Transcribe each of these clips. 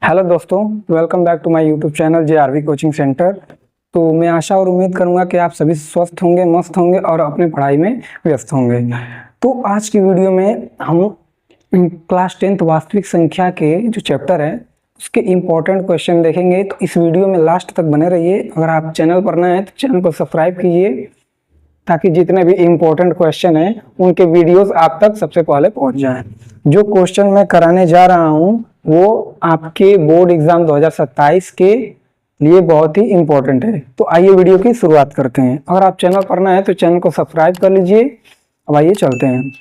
Hello दोस्तों, welcome back to my YouTube channel JRV coaching centre. तो मैं आशा और उम्मीद करूंगा कि आप सभी स्वस्थ होंगे, मस्त होंगे और अपनी पढ़ाई में व्यस्त होंगे। तो आज की वीडियो में हम क्लास 10th वास्तविक संख्या के जो चैप्टर है उसके इम्पोर्टेंट क्वेश्चन देखेंगे। तो इस वीडियो में लास्ट तक बने रहिए। अगर आप चैनल पर नए हैं तो चैनल को सब्सक्राइब कीजिए ताकि जितने भी इम्पोर्टेंट क्वेश्चन हैं उनके वीडियोस आप तक सबसे पहले पहुंच जाएं। जो क्वेश्चन मैं कराने जा रहा हूं वो आपके बोर्ड एग्जाम 2027 के लिए बहुत ही इम्पोर्टेंट है। तो आइए वीडियो की शुरुआत करते हैं। अगर आप चैनल पर नए हैं तो चैनल को सब्सक्राइब कर लीजिए। अब आइए चलते हैं।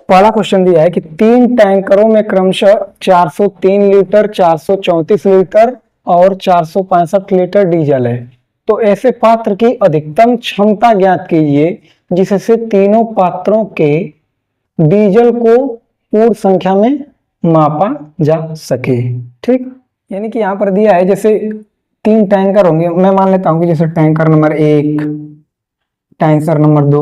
पहला क्वेश्चन दिया है कि 3 टैंकरों में क्रमशः 403 लीटर, 434 लीटर और 465 लीटर डीजल है। तो ऐसे पात्र की अधिकतम क्षमता ज्ञात कीजिए जिससे तीनों पात्रों के डीजल को पूर्ण संख्या में मापा जा सके। ठीक, यानी कि यहाँ पर दिया है जैसे 3 टैंकर होंगे। मैं मान लेता हूँ कि जैसे टैंकर नंबर 1, टैंकर नंबर 2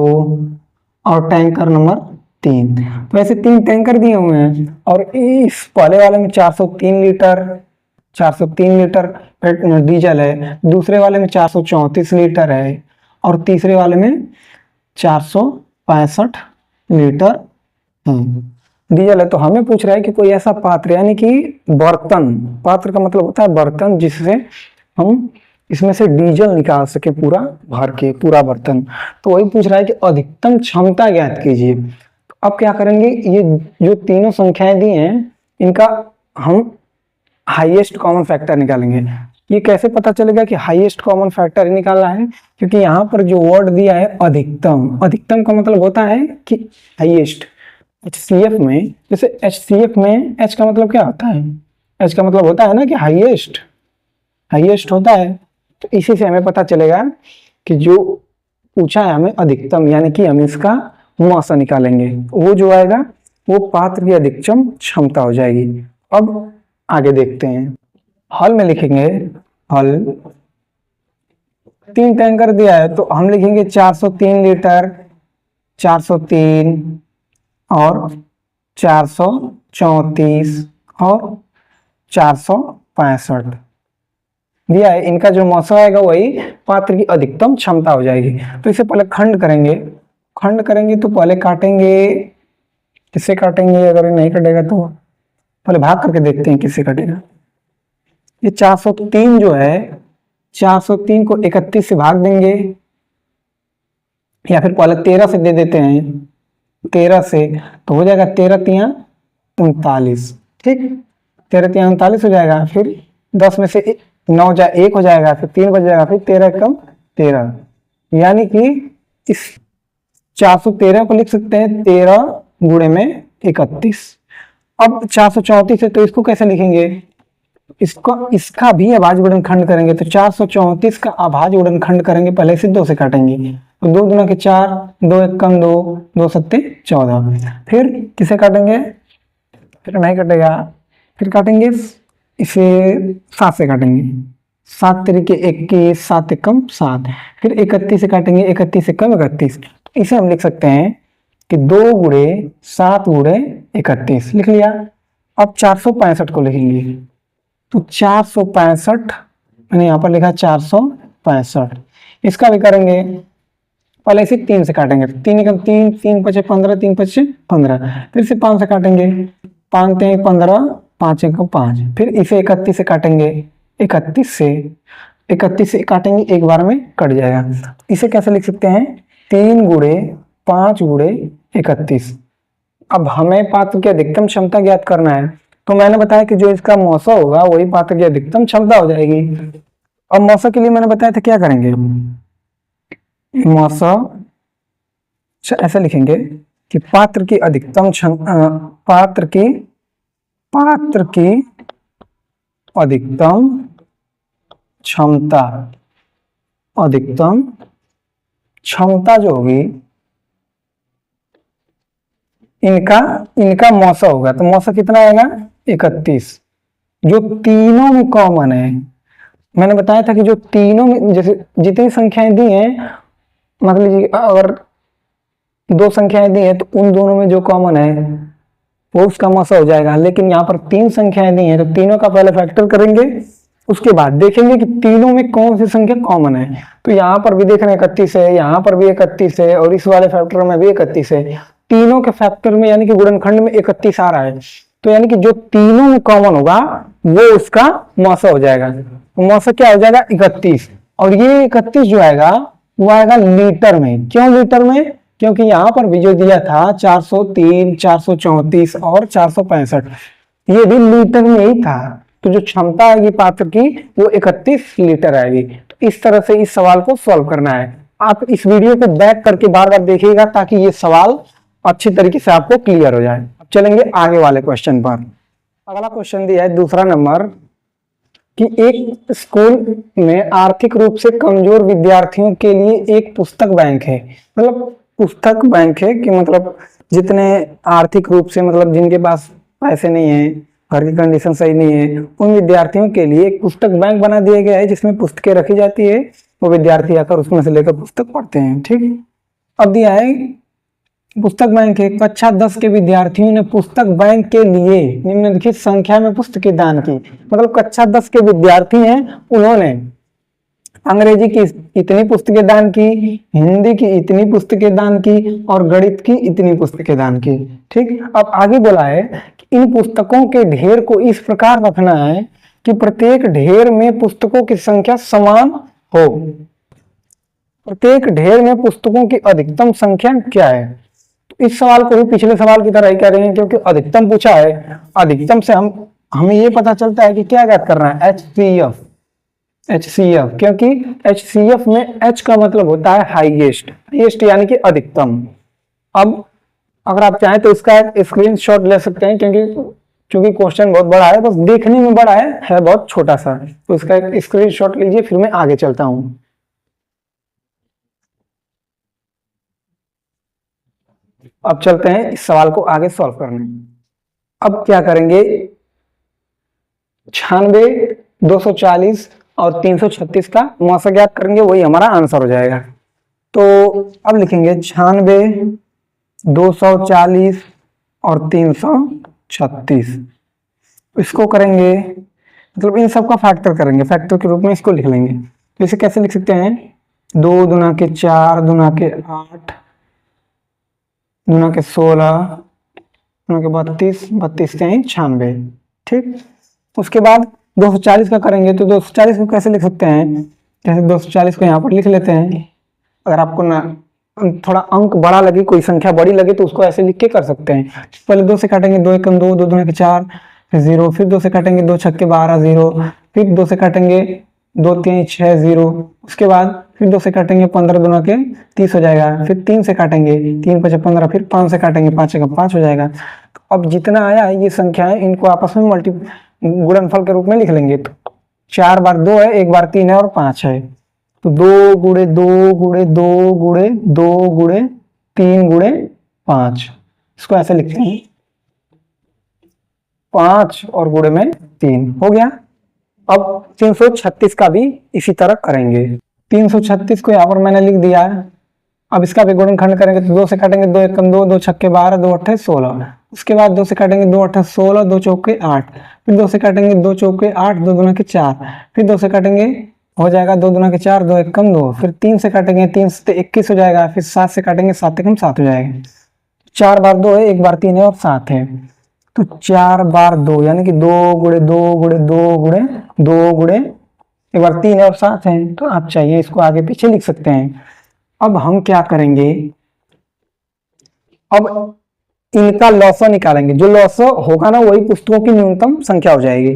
और टैंकर नंबर 3। तो ऐसे 3 टैंकर दिए हुए हैं और इस पहले वाले में 403 लीटर डीजल है, दूसरे वाले में 434 लीटर है और तीसरे वाले में 465 लीटर डीजल है। तो हमें पूछ रहा है कि कोई ऐसा पात्र यानी कि बर्तन, पात्र का मतलब होता है बर्तन, जिससे हम इसमें से डीजल निकाल सके पूरा भर के, पूरा बर्तन। तो वही पूछ रहा है कि अधिकतम क्षमता ज्ञात कीजिए। तो अब क्या करेंगे, ये जो तीनों संख्याएं दी हैं इनका हम हाईएस्ट कॉमन फैक्टर निकालेंगे। ये कैसे पता चलेगा कि हाईएस्ट कॉमन फैक्टर निकालना है? क्योंकि यहाँ पर जो वर्ड दिया है अधिकतम, अधिकतम का मतलब होता है कि हाईएस्ट। HCF में, जैसे HCF में H का मतलब क्या होता है? H का मतलब होता है ना कि हाईएस्ट, हाईएस्ट होता है। तो इसी से हमें पता चलेगा कि जो पूछा है हमें अधिकतम, यानी कि हम इसका मौसा निकालेंगे। वो जो आएगा वो पात्र की अधिकतम क्षमता हो जाएगी। अब आगे देखते हैं। हल में लिखेंगे, हल 3 टैंकर दिया है तो हम लिखेंगे 403 लीटर, 403 और 434 और 465 दिया है। इनका जो मौसा आएगा वही पात्र की अधिकतम क्षमता हो जाएगी। तो इसे पहले खंड करेंगे। खंड करेंगे तो पहले काटेंगे, किससे काटेंगे? अगर नहीं कटेगा तो पहले भाग करके देखते हैं किससे कटेगा। ये 403 जो है, 403 को 31 से भाग देंगे या फिर पहले 13 से दे देते हैं। 13 से तो हो जाएगा 13 तिया 39। ठीक, 13 तिया 39 हो जाएगा। फिर 10 में से 9 जा 1 हो जाएगा, फिर 3 बच जाएगा, फिर 13 कम 13, यानी कि इस 413 को लिख सकते हैं 13 गुणे में 31। अब 434 है तो इसको कैसे लिखेंगे? इसका भी अभाज्य गुणनखंड करेंगे। तो 434 का अभाज्य गुणनखंड करेंगे, पहले से 2 से काटेंगे। तो 2 दूना के 4, 2 1 कम 2, 2 सत्ते 14। फिर किसे काटेंगे? फिर नहीं कटेगा, फिर काटेंगे इसे 7 से काटेंगे। 7 तरीके 21, 7 एकम 7। फिर 31 से काटेंगे, 31 एकम 31। तो इसे हम लिख सकते हैं कि 2 गुणे 7 गुणे 31 लिख लिया। अब 465 को लिखेंगे। तो 465 मैंने यहाँ पर लिखा 465। इसका भी करेंगे, पहले इसे 3 से काटेंगे। 3 एकम 3, 3 पचे 15, 3 पचे 15। फिर से 5 से काटेंगे, 5 ते 15, 5 एकम 5। फिर इसे 31 से काटेंगे, 31 से काटेंगे, एक बार में कट जाएगा। इसे कैसे लिख सकते हैं? 3 गुणे 5 गुणे 31। अब हमें पात्र की अधिकतम क्षमता ज्ञात करना है। तो मैंने बताया कि जो इसका मौसा होगा वही पात्र की अधिकतम क्षमता हो जाएगी। अब मौसा के लिए मैंने बताया था क्या करेंगे? मौसा ऐसे लिखेंगे कि पात्र की अधिकतम पात्र की अधिकतम क्षमता जो होगी इनका मौसा होगा। तो मौसा कितना आएगा? 31, जो तीनों में कॉमन है। मैंने बताया था कि जो तीनों में, जैसे जितनी संख्याएं दी हैं, मतलब लीजिए अगर 2 संख्याएं दी हैं तो उन दोनों में जो कॉमन है वो उसका मौसा हो जाएगा। लेकिन यहाँ पर तीन संख्याएं दी हैं तो तीनों का पहले फैक्टर करेंगे, उसके बाद देखेंगे कि तीनों में कौन सी संख्या कॉमन है। तो यहाँ पर भी देख रहे हैं 31 है, यहाँ पर भी 31 है और इस वाले फैक्टर में भी 31 है। तीनों के फैक्टर में यानी कि गुणनखंड में 31 आ रहा है, तो यानी कि जो तीनों में कॉमन होगा वो उसका मौसा हो जाएगा। तो मौसा क्या हो जाएगा 31, और ये 31 जो आएगा वो आएगा लीटर में। क्यों लीटर में? क्योंकि यहाँ पर भी जो दिया था 403, 434 और 465, ये भी लीटर में ही था। तो जो क्षमता आएगी पात्र की वो 31 लीटर आएगी। तो इस तरह से इस सवाल को सॉल्व करना है। आप इस वीडियो को बैक करके बार बार देखिएगा ताकि ये सवाल अच्छी तरीके से आपको क्लियर हो जाए। अब चलेंगे आगे वाले क्वेश्चन पर। अगला क्वेश्चन दिया है दूसरा नंबर कि एक स्कूल में आर्थिक रूप से कमजोर विद्यार्थियों के लिए एक पुस्तक बैंक है। मतलब पुस्तक बैंक है कि मतलब जितने आर्थिक रूप से मतलब जिनके पास पैसे नहीं है, घर की कंडीशन सही नहीं है, उन विद्यार्थियों के लिए एक पुस्तक बैंक बना दिया गया है जिसमें पुस्तकें रखी जाती है। वो विद्यार्थी आकर उसमें से लेकर पुस्तक पढ़ते हैं। ठीक, अब दिया है पुस्तक बैंक है, कक्षा 10 के विद्यार्थियों ने पुस्तक बैंक के लिए निम्नलिखित संख्या में पुस्तकें दान की। मतलब कक्षा 10 के विद्यार्थी हैं, उन्होंने अंग्रेजी की इतनी पुस्तकें दान की, हिंदी की इतनी पुस्तकें दान की और गणित की इतनी पुस्तकें दान की। ठीक, अब आगे बोला है कि इन पुस्तकों के ढेर को इस प्रकार रखना है कि प्रत्येक ढेर में पुस्तकों की संख्या समान हो। प्रत्येक ढेर में पुस्तकों की अधिकतम संख्या क्या है? तो इस सवाल को भी पिछले सवाल की तरह ही करेंगे क्योंकि अधिकतम पूछा है। अधिकतम से हमें ये पता चलता है कि क्या ज्ञात करना है, HCF, क्योंकि HCF में H का मतलब होता है हाईएस्ट, हाईएस्ट यानी कि अधिकतम। अब अगर आप चाहें तो इसका एक स्क्रीनशॉट ले सकते हैं क्योंकि क्वेश्चन बहुत बड़ा है, बस देखने में बड़ा है बहुत छोटा सा। तो इसका एक स्क्रीनशॉट लीजिए, फिर मैं आगे चलता हूं। अब चलते हैं इस सवाल को आगे सॉल्व करने। अब क्या करेंगे, 96, 240 और 336 का मौसा ज्ञात करेंगे, वही हमारा आंसर हो जाएगा। तो अब लिखेंगे 96, 240 और 336, इसको करेंगे मतलब इन सब का फैक्टर करेंगे, फैक्टर के रूप में इसको लिख लेंगे। तो इसे कैसे लिख सकते हैं, 2 दूना के 4, दूना के 8, दूना के 16, दूना के 32, 32 से 96। ठीक, उसके बाद 240 का करेंगे। तो 240 को कैसे लिख सकते हैं, जैसे 240 को यहाँ पर लिख लेते हैं। अगर आपको ना थोड़ा अंक बड़ा लगे, कोई संख्या बड़ी लगे तो उसको ऐसे लिख के कर सकते हैं। पहले 2 से काटेंगे, 2 एकम 2, 2 दूना के 4, फिर 0, फिर 2 से काटेंगे, 2 छक्के 12, 0, फिर 2 से काटेंगे, 2 3 6, 0, उसके बाद फिर 2 से काटेंगे, 15 दूना के 30 हो जाएगा, फिर 3 से काटेंगे, 3 5 15, फिर 5 से काटेंगे, 5 का 5 हो जाएगा। तो अब जितना आया ये संख्याएं इनको आपस में गुणनफल के रूप में लिख लेंगे। तो 4 बार 2 है, 1 बार 3 है और 5 है। तो 2 गुणे 2 गुणे 2 गुणे 2 गुणे 3 गुणे 5, इसको ऐसे लिखते हैं, 5 और गुणे में 3 हो गया। अब 336 का भी इसी तरह करेंगे। 336 को यहाँ पर मैंने लिख दिया है। अब इसका भी गुणनखंड करेंगे तो 2 से काटेंगे, 2 एकम 2, 2 छक्के 12, 2 अट्ठे 16, उसके बाद 2 से काटेंगे, 2 अट्ठे 16, 2 चौके 8, फिर 2 से काटेंगे, 2 चौके 8, 2 दूना के 4, फिर 2 से काटेंगे, हो जाएगा 2 दूना के 4, 2 एकम 2, फिर 3 से काटेंगे, 3 से 21 हो जाएगा, फिर 7 से काटेंगे, 7 एकम 7 हो जाएगा। 4 बार 2 है, 1 बार 3 है और 7 है। तो 4 बार 2 यानी कि 2 गुणे 2 गुणे 2 गुणे 2 गुणे 1 बार 3 है और 7 है। तो आप चाहिए इसको आगे पीछे लिख सकते हैं। अब हम क्या करेंगे, अब इनका लॉसा निकालेंगे। जो लॉसा होगा ना वही पुस्तकों की न्यूनतम संख्या हो जाएगी।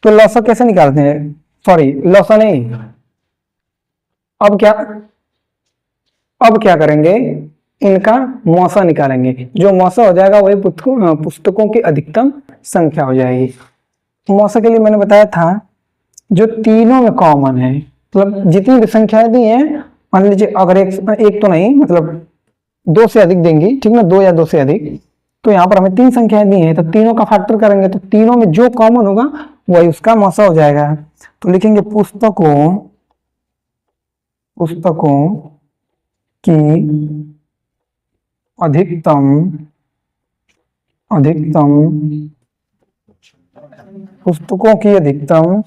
तो लॉसा कैसे निकालते हैं, सॉरी लॉसा नहीं, अब क्या करेंगे, इनका मौसा निकालेंगे। जो मौसा हो जाएगा वही पुस्तकों की अधिकतम संख्या हो जाएगी। मौसा के लिए मैंने बताया था जो तीनों में कॉमन है, मतलब जितनी भी संख्याएं दी हैं, मान लीजिए अगर एक तो नहीं, मतलब 2 से अधिक देंगी, ठीक ना, 2 या 2 से अधिक, तो यहाँ पर हमें 3 संख्याएं दी हैं, तो तीनों का फैक्टर करेंगे तो तीनों में जो कॉमन होगा वही उसका मौसा हो जाएगा। तो लिखेंगे पुस्तकों की अधिकतम अधिकतम पुस्तकों की अधिकतम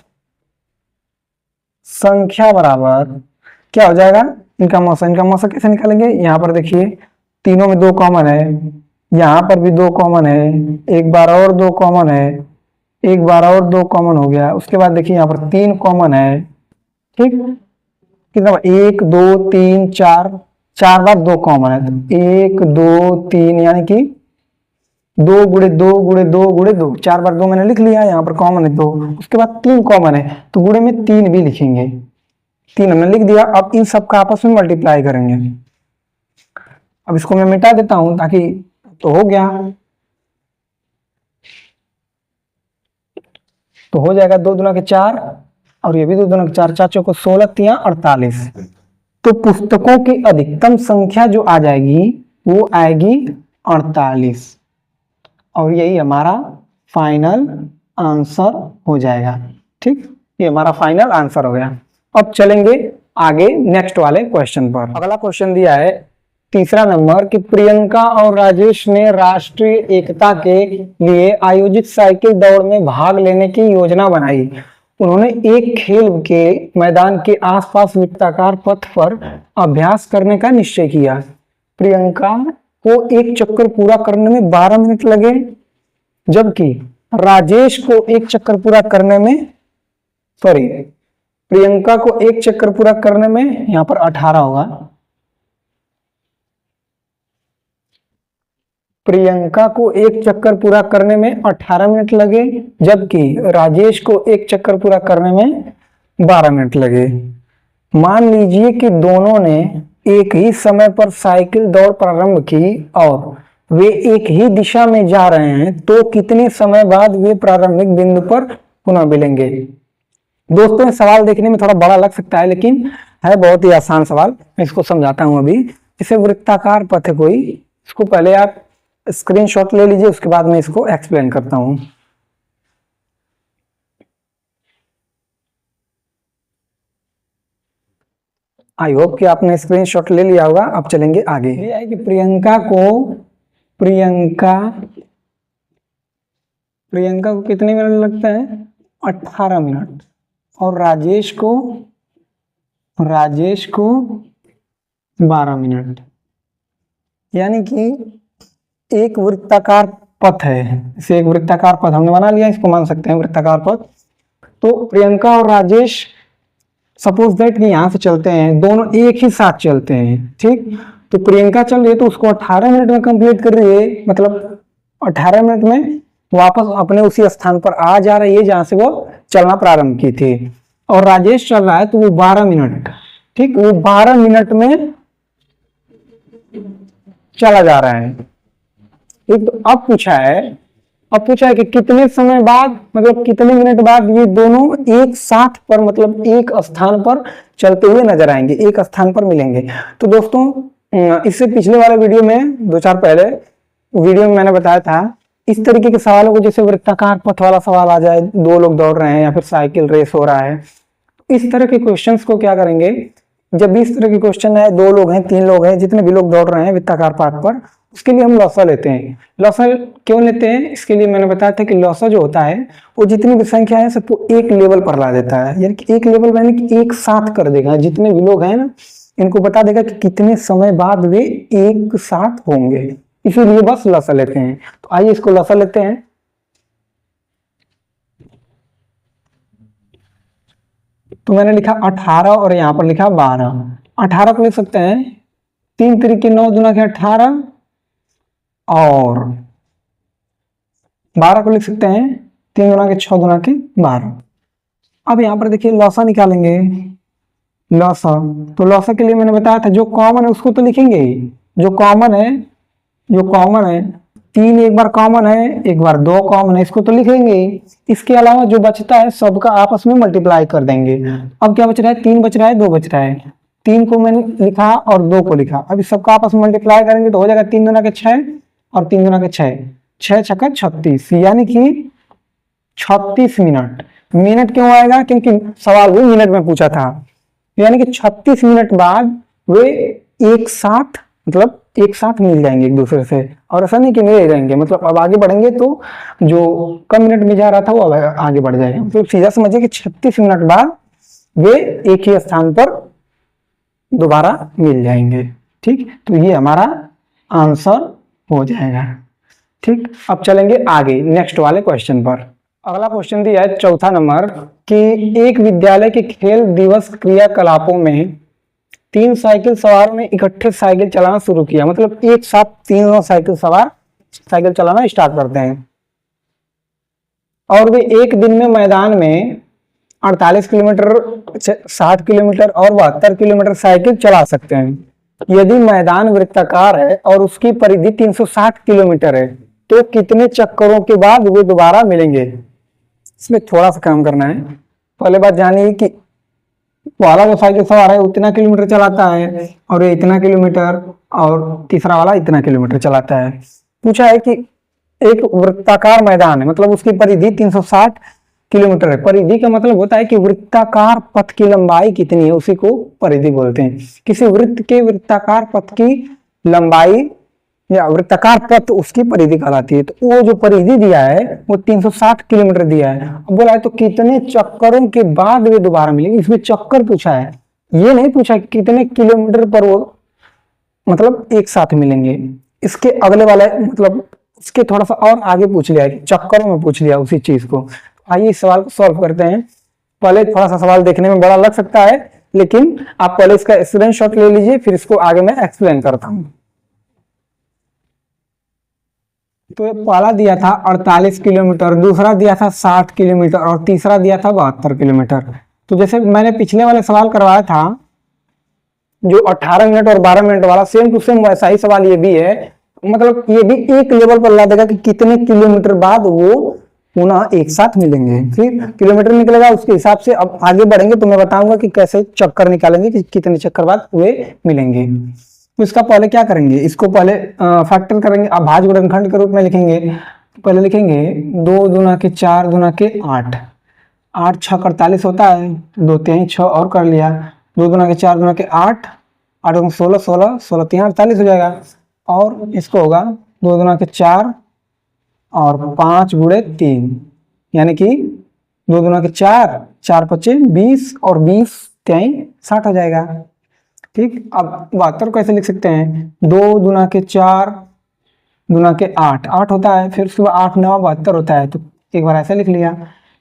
संख्या बराबर क्या हो जाएगा, इनका मौसा। इनका मौसा कैसे निकालेंगे, यहाँ पर देखिए तीनों में 2 कॉमन है, यहाँ पर भी 2 कॉमन है, एक बार और 2 कॉमन है, एक बार और 2 कॉमन हो गया। उसके बाद देखिए यहाँ पर 3 कॉमन है, ठीक, कितना 1 2 3 4, 4 बार 2 कॉमन है, तो 1 2 3 यानी कि 2 गुणे 2 गुणे 2 गुणे 2, 4 बार 2 मैंने लिख लिया, यहाँ पर कॉमन है 2। उसके बाद 3 कॉमन है तो गुणे में 3 भी लिखेंगे, 3 हमने लिख दिया। अब इन सब का आपस में मल्टीप्लाई करेंगे। अब इसको मैं मिटा देता हूं ताकि, तो हो गया, तो हो जाएगा 2 दूना के 4 और ये भी 2 दूना के 4, 4 चौको 16 तिया 48। तो पुस्तकों की अधिकतम संख्या जो आ जाएगी वो आएगी 48 और यही हमारा फाइनल आंसर हो जाएगा। ठीक, ये हमारा फाइनल आंसर हो गया। अब चलेंगे आगे नेक्स्ट वाले क्वेश्चन पर। अगला क्वेश्चन दिया है 3रा नंबर कि प्रियंका और राजेश ने राष्ट्रीय एकता के लिए आयोजित साइकिल दौड़ में भाग लेने की योजना बनाई। उन्होंने एक खेल के मैदान के आसपास वृत्ताकार पथ पर अभ्यास करने का निश्चय किया। प्रियंका को एक चक्कर पूरा करने में 12 मिनट लगे, जबकि राजेश को एक चक्कर पूरा करने में, सॉरी, प्रियंका को एक चक्कर पूरा करने में यहां पर 18 होगा, प्रियंका को एक चक्कर पूरा करने में 18 मिनट लगे, जबकि राजेश को एक चक्कर पूरा करने में 12 मिनट लगे। मान लीजिए कि दोनों ने एक ही समय पर साइकिल दौड़ प्रारंभ की और वे एक ही दिशा में जा रहे हैं, तो कितने समय बाद वे प्रारंभिक बिंदु पर पुनः मिलेंगे। दोस्तों ये सवाल देखने में थोड़ा बड़ा लग सकता है लेकिन है बहुत ही आसान सवाल। मैं इसको समझाता हूं। अभी इसे वृत्ताकार पथ है कोई, इसको पहले आप स्क्रीनशॉट ले लीजिए, उसके बाद मैं इसको एक्सप्लेन करता हूं। आई होप कि आपने स्क्रीनशॉट ले लिया होगा। अब चलेंगे आगे। ये है कि प्रियंका को कितने मिनट लगते हैं, 18 मिनट, और राजेश को 12 मिनट। यानी कि एक वृत्ताकार पथ है, इसे एक वृत्ताकार पथ हमने बना लिया, इसको मान सकते हैं वृत्ताकार पथ। तो प्रियंका और राजेश सपोज दैट कि यहां से चलते हैं, दोनों एक ही साथ चलते हैं, ठीक। तो प्रियंका चल रही है तो उसको 18 मिनट में कंप्लीट कर रही है, मतलब 18 मिनट में वापस अपने उसी स्थान पर आ जा रही है जहां से वो चलना प्रारंभ की थी। और राजेश चल रहा है तो वो 12 मिनट, ठीक, वो 12 मिनट में चला जा रहा है। एक तो अब पूछा है कि कितने समय बाद, मतलब कितने मिनट बाद ये दोनों एक साथ पर, मतलब एक स्थान पर चलते हुए नजर आएंगे, एक स्थान पर मिलेंगे। तो दोस्तों इससे पिछले वाले वीडियो में, 2-4 पहले वीडियो में मैंने बताया था, इस तरीके के सवालों को, जैसे वृत्ताकार पथ वाला सवाल आ जाए, 2 लोग दौड़ रहे हैं या फिर साइकिल रेस हो रहा है, इस तरह के क्वेश्चंस को क्या करेंगे, जब भी इस तरह के क्वेश्चन है, 2 लोग हैं 3 लोग हैं, जितने भी लोग दौड़ रहे हैं वृत्ताकार पथ पर, उसके लिए हम लॉसा लेते हैं। लॉसा क्यों लेते हैं, इसके लिए मैंने बताया था कि लॉसा जो होता है वो जितनी भी संख्या है सबको एक लेवल पर ला देता है, यानी कि एक लेवल यानी कि एक साथ कर देगा। जितने भी लोग हैं ना, इनको बता देगा कि कितने समय बाद वे एक साथ होंगे, इसीलिए बस लॉसा लेते हैं। तो आइए इसको लॉसा लेते हैं। तो मैंने लिखा 18 और यहाँ पर लिखा 12। 18 को लिख सकते हैं 3 तरीके 9 दूना के 18, और 12 को लिख सकते हैं 3 दूना के 6 दूना के 12। अब यहाँ पर देखिए लॉसा निकालेंगे, लॉसा। तो लॉसा के लिए मैंने बताया था जो कॉमन है उसको तो लिखेंगे ही, जो कॉमन है 3 एक बार कॉमन है, एक बार 2 कॉमन है, इसको तो लिखेंगे ही। इसके अलावा जो बचता है सबका आपस में मल्टीप्लाई कर देंगे। अब क्या बच रहा है, 3 बच रहा है, 2 बच रहा है। 3 को मैंने लिखा और 2 को लिखा। अब इस सबका आपस में मल्टीप्लाई करेंगे तो हो जाएगा 3 दूना के 6 और 3 दूना के 6, 6 छक्का 36, यानी कि 36 मिनट। मिनट क्यों आएगा, क्योंकि सवाल भी मिनट में पूछा था। यानी कि 36 मिनट बाद वे एक साथ, मतलब एक साथ मिल जाएंगे एक दूसरे से, और ऐसा नहीं कि मिले रहेंगे, मतलब अब आगे बढ़ेंगे तो जो कम मिनट में जा रहा था वो अब आगे बढ़ जाएगा। मतलब सीधा समझिए कि 36 मिनट बाद वे एक ही स्थान पर दोबारा मिल जाएंगे। ठीक, तो ये हमारा आंसर हो जाएगा। ठीक, अब चलेंगे आगे नेक्स्ट वाले क्वेश्चन पर। अगला क्वेश्चन दिया है चौथा नंबर कि एक विद्यालय के खेल दिवस क्रियाकलापों में 3 साइकिल सवारों ने इकट्ठे साइकिल चलाना शुरू किया। मतलब एक साथ तीनों साइकिल सवार साइकिल चलाना स्टार्ट करते हैं और वे एक दिन में मैदान में 48 किलोमीटर, 60 किलोमीटर और 72 किलोमीटर साइकिल चला सकते हैं। यदि मैदान वृत्ताकार है और उसकी परिधि 360 किलोमीटर है तो कितने चक्करों के बाद वे दोबारा मिलेंगे? इसमें थोड़ा सा काम करना है। पहले बात जानिए कि वाला जो साइकिल सवार है उतना किलोमीटर चलाता है और ये इतना किलोमीटर, और तीसरा वाला इतना किलोमीटर चलाता है। पूछा है कि एक वृत्ताकार मैदान है, मतलब उसकी परिधि 360 किलोमीटर है। परिधि का मतलब होता है कि वृत्ताकार पथ की लंबाई कितनी है, उसी को परिधि बोलते हैं। किसी वृत्त के वृत्ताकार पथ की लंबाई या वृत्ताकार पथ उसकी परिधि कहलाती है। तो वो जो परिधि दिया है वो 360 किलोमीटर दिया है। अब बोला है तो कितने चक्करों के बाद वे दोबारा मिलेंगे, इसमें चक्कर पूछा है, ये नहीं पूछा कि कितने किलोमीटर पर वो मतलब एक साथ मिलेंगे। इसके अगले वाला मतलब इसके थोड़ा सा और आगे पूछ लिया है, चक्करों में पूछ लिया उसी चीज को। आइए इस सवाल को सॉल्व करते हैं। पहले थोड़ा सा सवाल देखने में बड़ा लग सकता है, लेकिन आप पहले इसका स्क्रीनशॉट ले लीजिए, फिर इसको आगे मैं एक्सप्लेन करता हूं। तो ये पहला दिया था 48 किलोमीटर, दूसरा दिया था 60 किलोमीटर और तीसरा दिया था 72 किलोमीटर। तो जैसे मैंने पिछले वाले सवाल करवाया था जो 18 मिनट और 12 मिनट वाला, सेम टू सेम वैसा ही सवाल ये भी है। मतलब ये भी एक लेवल पर ला देगा कि कितने किलोमीटर बाद वो पुनः एक साथ मिलेंगे। फिर किलोमीटर निकलेगा, उसके हिसाब से अब आगे बढ़ेंगे तो मैं बताऊंगा कि कैसे चक्कर निकालेंगे कि कितने चक्कर बाद वे मिलेंगे। तो इसका पहले क्या करेंगे, इसको पहले फैक्टर करेंगे, अभाज्य गुणनखंड के रूप में लिखेंगे। पहले लिखेंगे 2 दूना के 4 दूना के 8, 8 6 48 होता है, 2 3 6 और कर लिया, 2 दूना के 4 दूना के 8, 8 दूना 16 16 16 3 48 हो जाएगा। और इसको होगा 2 दूना के 4 और 5 गुणे 3, यानी कि 2 दूना के 4, 4 पचे 20 और 20 3 60 हो जाएगा। ठीक, अब 72 कैसे लिख सकते हैं, 2 दूना के 4 दूना के 8, 8 होता है, फिर उसके बाद 8 9 72 होता है। तो एक बार ऐसे लिख लिया,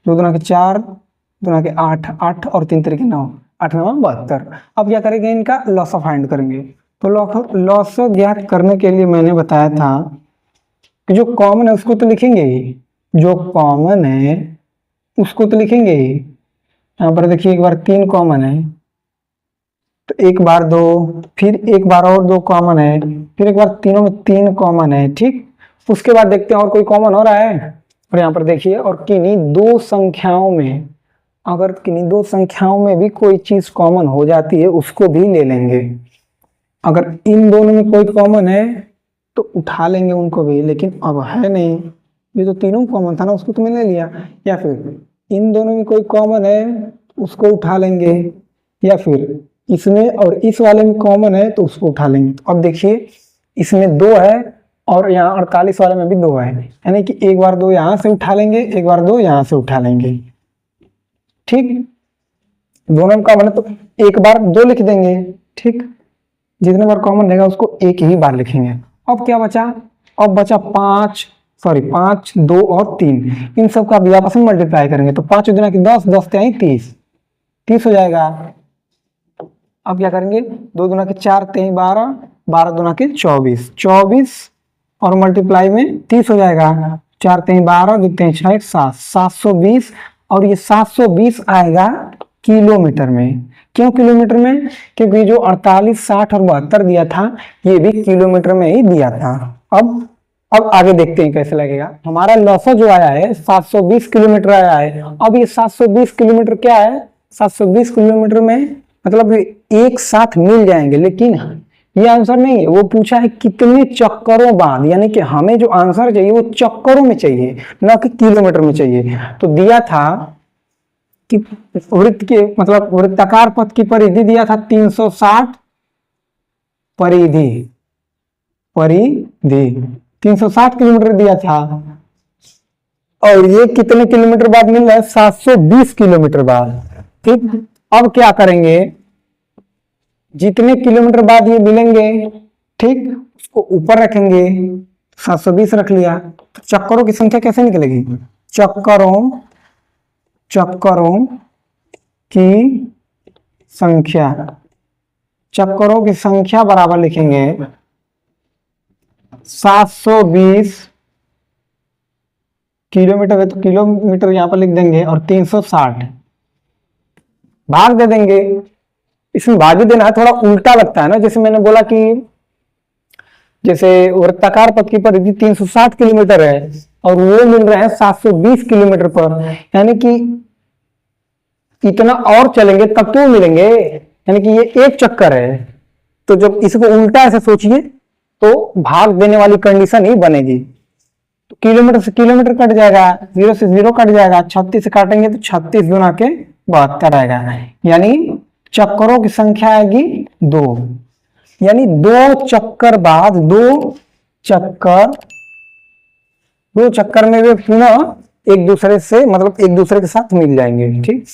2 दूना के 4 दूना के 8, 8 और 3 तरीके 9, 8 9 72। अब क्या करेंगे, इनका लॉस ऑफ फाइंड करेंगे। तो लॉस ज्ञात करने के लिए मैंने बताया था कि जो कॉमन है उसको तो लिखेंगे ही, जो कॉमन है उसको तो लिखेंगे ही। यहाँ पर देखिए एक बार 3 कॉमन है तो एक बार 2, फिर एक बार और 2 कॉमन है, फिर एक बार तीनों में 3 कॉमन है। ठीक, उसके बाद देखते हैं और कोई कॉमन हो रहा है। और यहाँ पर देखिए, और किन्हीं 2 संख्याओं में, अगर किन्हीं 2 संख्याओं में भी कोई चीज कॉमन हो जाती है उसको भी ले लेंगे। अगर इन दोनों में कोई कॉमन है तो उठा लेंगे उनको भी, लेकिन अब है नहीं, ये तो तीनों कॉमन था ना, उसको तो मैंने लिया। या फिर इन दोनों में कोई कॉमन है उसको उठा लेंगे, या फिर इसमें और इस वाले में कॉमन है तो उसको उठा लेंगे। तो अब देखिए इसमें 2 है और यहाँ 48 वाले में भी 2 है, यानी कि एक बार 2 यहाँ से उठा लेंगे, एक बार 2 यहाँ से उठा लेंगे। ठीक, दोनों में कॉमन है तो एक बार 2 लिख देंगे। ठीक, जितने बार कॉमन रहेगा उसको एक ही बार लिखेंगे। अब क्या बचा, अब बचा 5 2 और 3, इन सब का भी आपस में मल्टीप्लाई करेंगे तो 5 दुना की 10, 10 3 30, 30 हो जाएगा। अब क्या करेंगे, 2 दूना के 4 3 12, 12 दूना के 24, 24 और मल्टीप्लाई में 30 हो जाएगा। 4 3 12, 2 3 6 7, 720। और ये 720 आएगा किलोमीटर में। क्यों किलोमीटर में, क्योंकि जो 48 60 और 72 दिया था ये भी किलोमीटर में ही दिया था। अब आगे देखते हैं कैसे लगेगा। हमारा लॉस जो आया है 720 किलोमीटर आया है। अब ये 720 किलोमीटर क्या है, 720 किलोमीटर में मतलब एक साथ मिल जाएंगे, लेकिन ये आंसर नहीं है। वो पूछा है कितने चक्करों बाद, यानी कि हमें जो आंसर चाहिए वो चक्करों में चाहिए, ना कि किलोमीटर में चाहिए। तो दिया था कि वृत्त के मतलब वृत्ताकार पथ की परिधि दिया था 360 परिधि, परिधि 360 किलोमीटर दिया था, और ये कितने किलोमीटर बाद मिल रहा है? 720 किलोमीटर बाद। ठीक, अब क्या करेंगे, जितने किलोमीटर बाद ये मिलेंगे, ठीक, उसको ऊपर रखेंगे, 720 रख लिया, तो चक्करों की संख्या कैसे निकलेगी? चक्करों की संख्या बराबर लिखेंगे 720 किलोमीटर है तो किलोमीटर यहां पर लिख देंगे, और 360 भाग दे देंगे। इसमें भाग ही देना है, थोड़ा उल्टा लगता है ना, जैसे मैंने बोला कि जैसे वृत्ताकार पथ की परिधि 360 किलोमीटर है और वो मिल रहे हैं 720 किलोमीटर पर, यानी कि इतना और चलेंगे तब तो मिलेंगे, यानी कि ये एक चक्कर है। तो जब इसको उल्टा ऐसे सोचिए तो भाग देने वाली कंडीशन ही बनेगी। तो किलोमीटर से किलोमीटर कट जाएगा, 0 से 0 कट जाएगा, 36 से काटेंगे तो 36 गुना के 72 आएगा, यानी चक्करों की संख्या आएगी 2, यानी 2 चक्कर बाद 2 चक्कर में वे पुनः एक दूसरे से, मतलब एक दूसरे के साथ मिल जाएंगे। ठीक,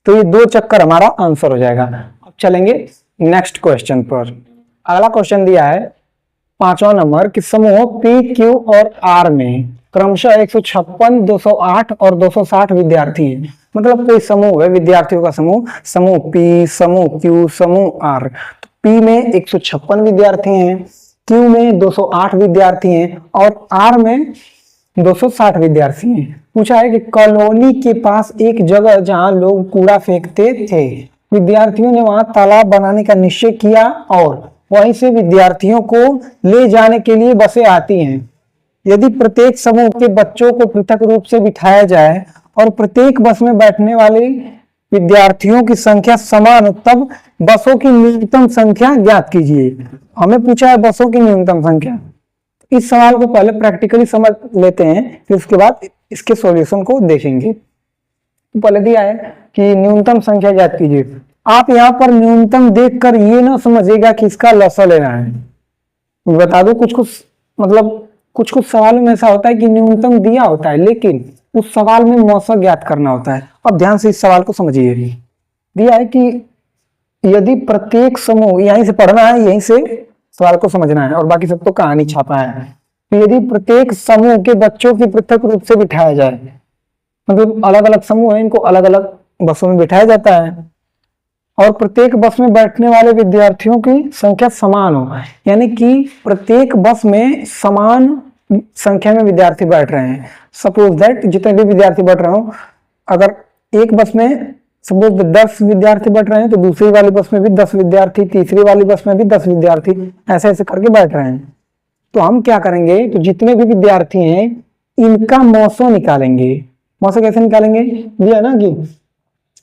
तो ये 2 चक्कर हमारा आंसर हो जाएगा। अब चलेंगे नेक्स्ट क्वेश्चन पर। अगला क्वेश्चन दिया है 5वां नंबर कि समूह पी, क्यू और आर में क्रमशः 156, 208 और 260 विद्यार्थी हैं। मतलब कोई समूह है, विद्यार्थियों का समूह पी, समूह क्यू, समूह आर। तो पी में 156 विद्यार्थी हैं, क्यू में 208 विद्यार्थी हैं और आर में 260 विद्यार्थी हैं। पूछा है कि कॉलोनी के पास एक जगह जहां लोग कूड़ा फेंकते थे, विद्यार्थियों ने वहां तालाब बनाने का निश्चय किया और वहीं से विद्यार्थियों को ले जाने के लिए बसें आती हैं। यदि प्रत्येक समूह के बच्चों को पृथक रूप से बिठाया जाए और प्रत्येक बस में बैठने वाले विद्यार्थियों की संख्या समान हो, तब बसों की न्यूनतम संख्या ज्ञात कीजिए। हमें पूछा है बसों की न्यूनतम संख्या। इस सवाल को पहले प्रैक्टिकली समझ लेते हैं, फिर उसके बाद इसके सॉल्यूशन को देखेंगे। पहले दिया है कि न्यूनतम संख्या ज्ञात कीजिए। आप यहाँ पर न्यूनतम देखकर ये ना समझिएगा कि इसका लसा लेना है। बता दो, कुछ सवालों में ऐसा होता है कि न्यूनतम दिया होता है लेकिन उस सवाल में मौसम ज्ञात करना होता है। अब ध्यान से इस सवाल को समझिए। दिया है कि यदि प्रत्येक समूह, यहीं से पढ़ना है, यहीं से सवाल को समझना है और बाकी सब तो कहानी छापा है। तो यदि प्रत्येक समूह के बच्चों की पृथक रूप से बिठाया जाए, मतलब अलग अलग समूह है, इनको अलग अलग बसों में बिठाया जाता है और प्रत्येक बस में बैठने वाले विद्यार्थियों की संख्या समान हो, यानी कि प्रत्येक बस में समान संख्या में विद्यार्थी बैठ रहे हैं। सपोज दैट जितने भी विद्यार्थी बैठ रहे हो, अगर एक बस में सपोज 10 विद्यार्थी बैठ रहे हैं तो दूसरी वाली बस में भी 10 विद्यार्थी, तीसरी वाली बस में भी 10 विद्यार्थी, ऐसे ऐसे करके बैठ रहे हैं। तो हम क्या करेंगे, तो जितने भी विद्यार्थी हैं इनका मौसम निकालेंगे। मौसम कैसे निकालेंगे, दिया ना कि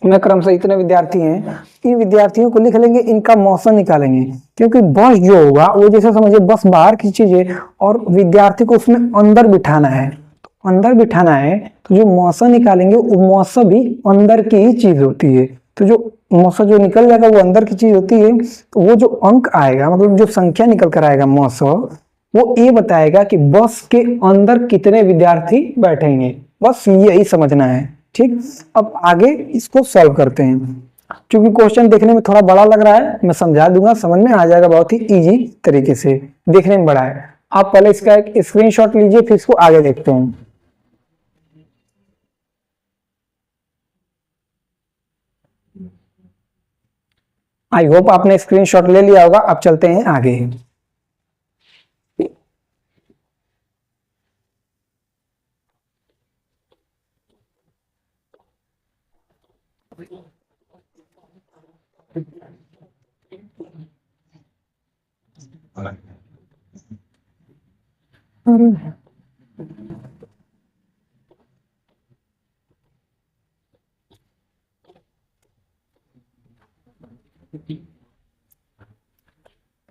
मैं क्रम से इतने विद्यार्थी हैं, इन विद्यार्थियों को लिख लेंगे, इनका मौसम निकालेंगे। क्योंकि बस जो होगा वो जैसे समझिए बस बाहर की चीज है और विद्यार्थी को उसमें अंदर बिठाना है, तो अंदर बिठाना है तो जो मौसम निकालेंगे वो मौसम भी अंदर की ही चीज होती है। तो जो मौसम जो निकल जाएगा वो अंदर की चीज होती है। तो वो जो अंक आएगा, मतलब जो संख्या निकल कर आएगा मौसम, वो ये बताएगा कि बस के अंदर कितने विद्यार्थी बैठेंगे। बस यही समझना है। ठीक, अब आगे इसको सॉल्व करते हैं। क्योंकि क्वेश्चन देखने में थोड़ा बड़ा लग रहा है, मैं समझा दूंगा, समझ में आ जाएगा बहुत ही इजी तरीके से। देखने में बड़ा है, आप पहले इसका एक स्क्रीनशॉट लीजिए, फिर इसको आगे देखते हैं। आई होप आपने स्क्रीनशॉट ले लिया होगा। अब चलते हैं आगे।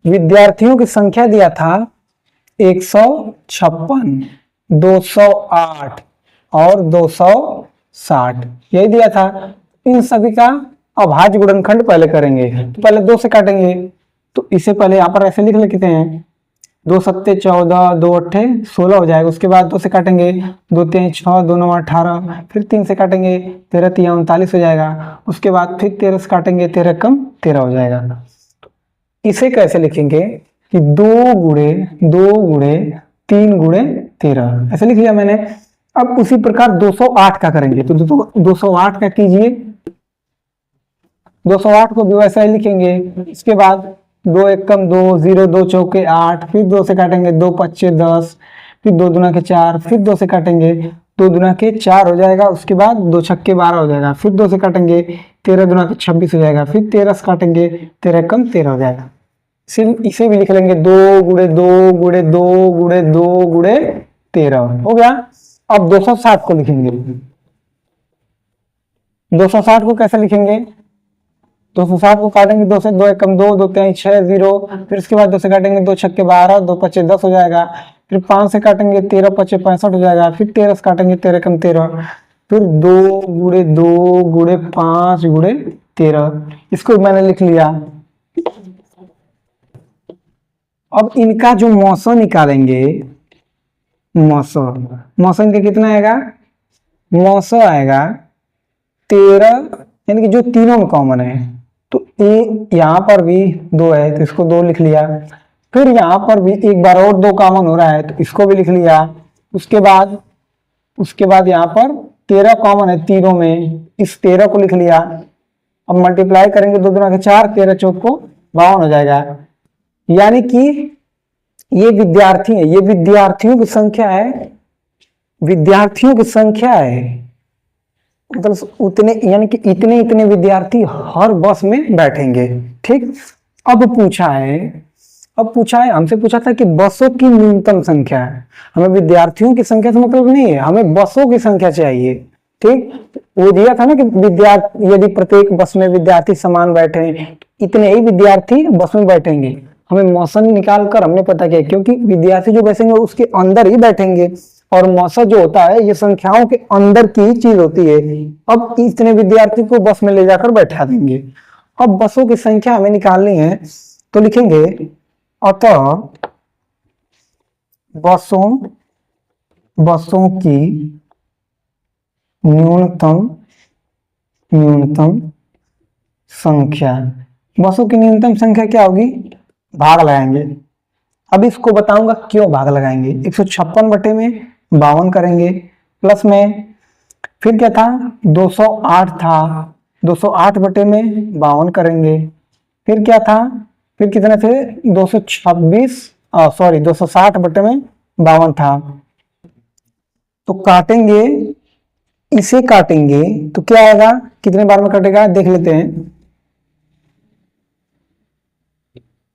विद्यार्थियों की संख्या दिया था 156, 208 और 260, यही दिया था। इन सभी का अभाज्य गुणनखंड पहले करेंगे। तो पहले 2 से काटेंगे, तो इसे पहले यहां पर ऐसे लिख लेते हैं दो सत्ते 14, दो अट्ठे 16 हो जाएगा। उसके बाद 2 से काटेंगे, 2 3 6, 2 9 18, फिर 3 से काटेंगे, 13 3 39 हो जाएगा। उसके बाद फिर 13 से काटेंगे, 13 कम 13 हो जाएगा। इसे कैसे लिखेंगे कि 2 गुणे 3 गुणे 13, ऐसे लिख लिया मैंने। अब उसी प्रकार 208 का करेंगे, तो 208 का कीजिए, 208 को भी वैसा ही लिखेंगे। इसके बाद 2 एकम 2, 0 2 चौके 8, फिर 2 से काटेंगे, 2 पच्चे 10, फिर 2 दूना के 4, फिर 2 से काटेंगे, 2 दूना के 4 हो जाएगा। उसके बाद 2 छक्के 12 हो जाएगा, फिर 2 से काटेंगे, 13 दूना के 26 हो जाएगा, फिर 13 से काटेंगे, 13 कम 13 हो जाएगा। इसे भी लिख लेंगे 2 गुणे 2 गुणे 2 गुणे 2 गुणे 13 हो गया। अब 260 को लिखेंगे। 260 को कैसे लिखेंगे? 260 को काटेंगे, 2 से 2 एकम 2, 2 3 6 0, फिर उसके बाद 2 से काटेंगे, 2 छक्के 12, 2 पच्चे 10 हो जाएगा। फिर 5 से काटेंगे, 13 पच्चे 65 हो जाएगा। फिर 13 से काटेंगे, 13 कम 13, फिर 2 गुणे 2 गुणे 5 गुणे 13, इसको मैंने लिख लिया। अब इनका जो मौसम निकालेंगे, मौसम का कितना आएगा? मौसम आएगा 13, यानी कि जो तीनों में कॉमन है। तो यहाँ पर भी 2 है, तो इसको 2 लिख लिया। फिर यहाँ पर भी एक बार और 2 कॉमन हो रहा है, तो इसको भी लिख लिया। उसके बाद यहाँ पर 13 कॉमन है तीनों में, इस 13 को लिख लिया। अब मल्टीप्लाई करेंगे, 2 दूना के 4, 13 चौक को 52 हो जाएगा। यानी कि ये विद्यार्थी है, ये विद्यार्थियों की संख्या है, मतलब उतने, यानी कि इतने विद्यार्थी हर बस में बैठेंगे। ठीक। अब पूछा है हमसे पूछा था कि बसों की न्यूनतम संख्या है। हमें विद्यार्थियों की संख्या से मतलब नहीं है, हमें बसों की संख्या चाहिए। ठीक। वो दिया था ना कि विद्यार्थी, यदि प्रत्येक बस में विद्यार्थी समान बैठे, इतने ही विद्यार्थी बस में बैठेंगे। हमें मौसम निकाल कर हमने पता किया, क्योंकि विद्यार्थी जो बैठेंगे उसके अंदर ही बैठेंगे, और मौसम जो होता है ये संख्याओं के अंदर की चीज होती है। अब इतने विद्यार्थी को बस में ले जाकर बैठा देंगे। अब बसों की संख्या हमें निकालनी है, तो लिखेंगे अतः बसों की न्यूनतम संख्या। बसों की न्यूनतम संख्या क्या होगी? भाग लगाएंगे। अब इसको बताऊंगा क्यों भाग लगाएंगे। 156 बटे में 52 करेंगे, प्लस में फिर क्या था? 208 था, 208 बटे में 52 करेंगे। फिर क्या था? फिर कितने थे? 260 बटे में 52 था। तो काटेंगे, इसे काटेंगे तो क्या आएगा? कितने बार में कटेगा देख लेते हैं।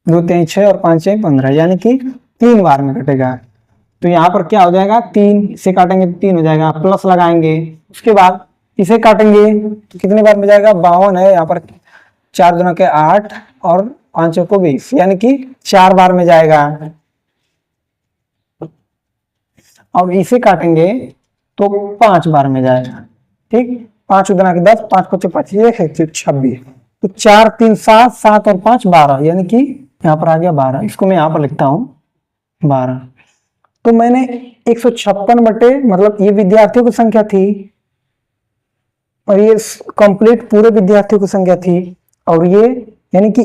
2 3 6 और 5 6 15, यानी कि 3 बार में कटेगा। तो यहाँ पर क्या हो जाएगा? 3 से काटेंगे तो 3 हो जाएगा, प्लस लगाएंगे। उसके बाद इसे काटेंगे तो कितने बार में जाएगा? 52 है, यहाँ पर 4 दूना के 8 और 5 को 20, यानी कि 4 बार में जाएगा। और इसे काटेंगे तो 5 बार में जाएगा। ठीक। 5 दूना के 10, 5 पच्चे 25, 26, तो 4 3 7, 7 और 5 12, यानी कि यहाँ पर आ गया 12। इसको मैं यहाँ पर लिखता हूं 12। तो मैंने 156 बटे, मतलब ये विद्यार्थियों की संख्या थी, और ये कंप्लीट पूरे विद्यार्थियों की संख्या थी, और ये यानी कि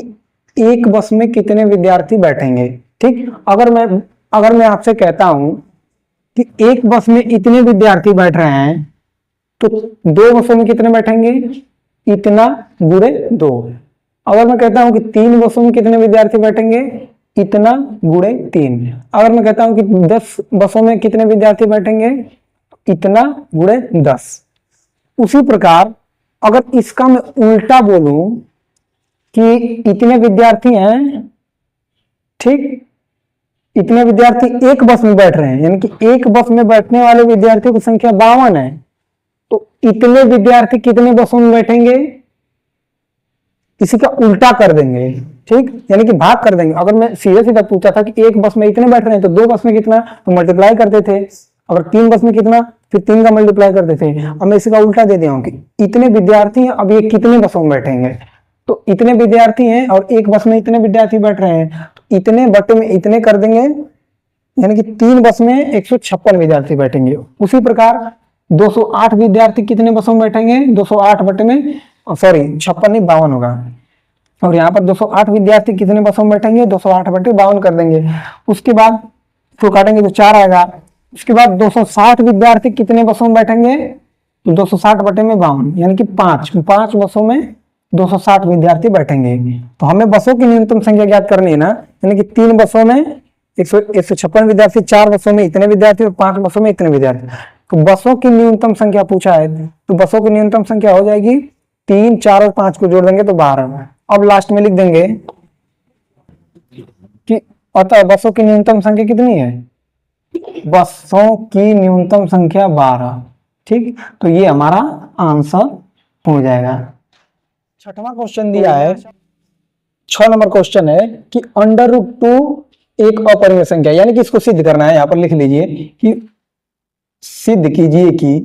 एक बस में कितने विद्यार्थी बैठेंगे। ठीक। अगर मैं आपसे कहता हूं कि एक बस में इतने विद्यार्थी बैठ रहे हैं, तो 2 बसों में कितने बैठेंगे? इतना गुणे 2। अगर मैं कहता हूं कि 3 बसों में कितने विद्यार्थी बैठेंगे? इतना गुणे 3। अगर मैं कहता हूं कि 10 बसों में कितने विद्यार्थी बैठेंगे? इतना गुणे 10। उसी प्रकार अगर इसका मैं उल्टा बोलूं कि इतने विद्यार्थी हैं, ठीक, इतने विद्यार्थी एक बस में बैठ रहे हैं, यानी कि एक बस में बैठने वाले विद्यार्थियों की संख्या 52 है, तो इतने विद्यार्थी कितने बसों में बैठेंगे? इसी का उल्टा कर देंगे। ठीक। यानी कि भाग कर देंगे। अगर मैं सीधा पूछा था कि एक बस में इतने बैठ रहे हैं, तो 2 बस में कितना, तो मल्टीप्लाई करते थे। अगर 3 बस में कितना, फिर 3 का मल्टीप्लाई करते थे। अब मैं इसी का उल्टा दे दिया हूं कि इतने विद्यार्थी हैं, अब ये कितने बसों में बैठेंगे? तो इतने विद्यार्थी हैं और एक बस में इतने विद्यार्थी बैठ रहे हैं, तो इतने बटे में इतने कर देंगे, यानी कि 3 बस में 156 विद्यार्थी बैठेंगे। उसी प्रकार 208 विद्यार्थी कितने बसों में बैठेंगे, 208 बटे में सॉरी 56 नहीं 52 होगा, और यहाँ पर 208 विद्यार्थी कितने बसों में बैठेंगे, 208 बटे 52 कर देंगे। उसके बाद तो काटेंगे तो 4 आएगा। उसके बाद 260 विद्यार्थी कितने बसों में बैठेंगे, तो 260 बटे में 52 यानी कि 5 बसों में 260 विद्यार्थी बैठेंगे। तो हमें बसों की न्यूनतम संख्या ज्ञात करनी है ना, यानी कि 3 बसों में 156 विद्यार्थी, 4 बसों में इतने विद्यार्थी और 5 बसों में इतने विद्यार्थी। तो बसों की न्यूनतम संख्या पूछा है, तो बसों की न्यूनतम संख्या हो जाएगी 3, 4 और 5 को जोड़ देंगे तो 12। अब लास्ट में लिख देंगे कि अतः बसों की न्यूनतम संख्या कितनी है, बसों की न्यूनतम संख्या 12। ठीक, तो ये हमारा आंसर हो जाएगा। छठवां क्वेश्चन दिया है, 6 नंबर क्वेश्चन है कि √2 एक अपरिमेय संख्या, यानी कि इसको सिद्ध करना है। यहां पर लिख लीजिए कि सिद्ध कीजिए कि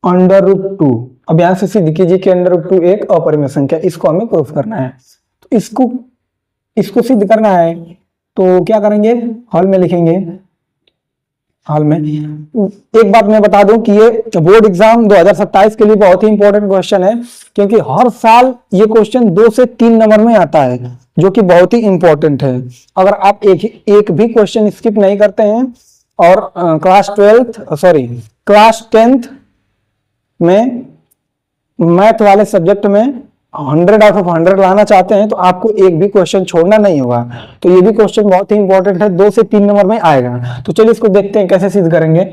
√2, अब यहां से सिद्ध कीजिए कि √2 एक अपरिमेय संख्या, इसको हमें प्रूफ करना है। तो इसको सिद्ध करना है तो क्या करेंगे, हॉल में लिखेंगे। हॉल में एक बात मैं बता दूं कि ये बोर्ड एग्जाम 2027 के लिए बहुत ही इंपॉर्टेंट क्वेश्चन है, क्योंकि हर साल ये क्वेश्चन 2 से 3 नंबर में आता है, जो कि बहुत ही इंपॉर्टेंट है। अगर आप एक भी क्वेश्चन स्किप नहीं करते हैं और क्लास 10th में मैथ वाले सब्जेक्ट में 100 आउट ऑफ 100 लाना चाहते हैं, तो आपको एक भी क्वेश्चन छोड़ना नहीं होगा। तो ये भी क्वेश्चन बहुत ही इंपॉर्टेंट है, 2 से 3 नंबर में आएगा। तो चलिए इसको देखते हैं कैसे सिद्ध करेंगे।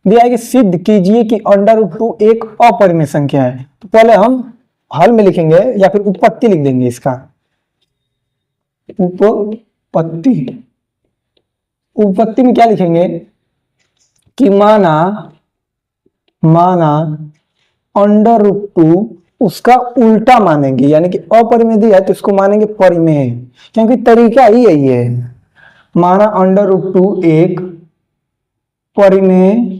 दिया है कि सिद्ध कीजिए कि √2 एक अपरिमेय संख्या है। तो पहले हम हल में लिखेंगे या फिर उत्पत्ति लिख देंगे। इसका उत्पत्ति में क्या लिखेंगे कि माना √2 उसका उल्टा मानेंगे, यानी कि अपरिमेय दिया है तो इसको मानेंगे परिमेय, क्योंकि तरीका ही यही है। माना √2 एक परिमेय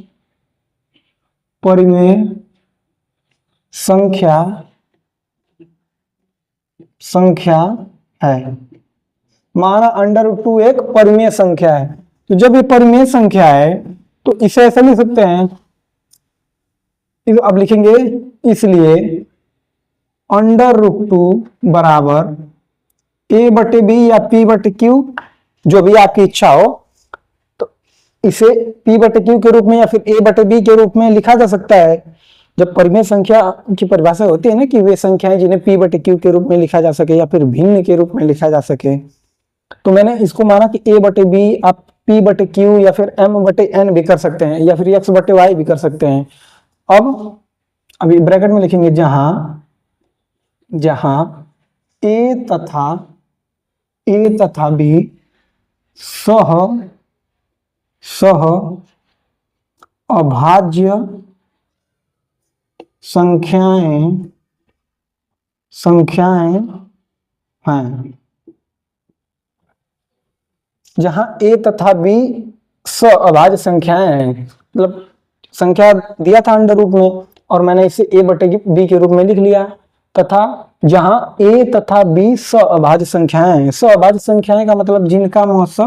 संख्या है। माना √2 एक परिमेय संख्या है, तो जब ये परिमेय संख्या है तो इसे ऐसा लिख सकते हैं। अब लिखेंगे इसलिए √2 बराबर a/b या p/q, जो भी आपकी इच्छा हो, तो इसे p/q के रूप में या फिर a/b के रूप में लिखा जा सकता है। जब परिमेय संख्या की परिभाषा होती है ना कि वे संख्याएं जिन्हें p/q के रूप में लिखा जा सके या फिर भिन्न के रूप में लिखा जा सके, तो मैंने इसको माना कि a/b आप p/q या फिर m/n भी कर सकते हैं या फिर x/y भी कर सकते हैं। अब अभी ब्रैकेट में लिखेंगे जहां a तथा b सह अभाज्य संख्याएं हैं। जहां a तथा b अभाज्य संख्याएं हैं, मतलब संख्या दिया था अंडर रूप में और मैंने इसे a/b के रूप में लिख लिया, तथा जहां a तथा b अभाज्य संख्याएं हैं। अभाज्य संख्याएं का मतलब जिनका मौसा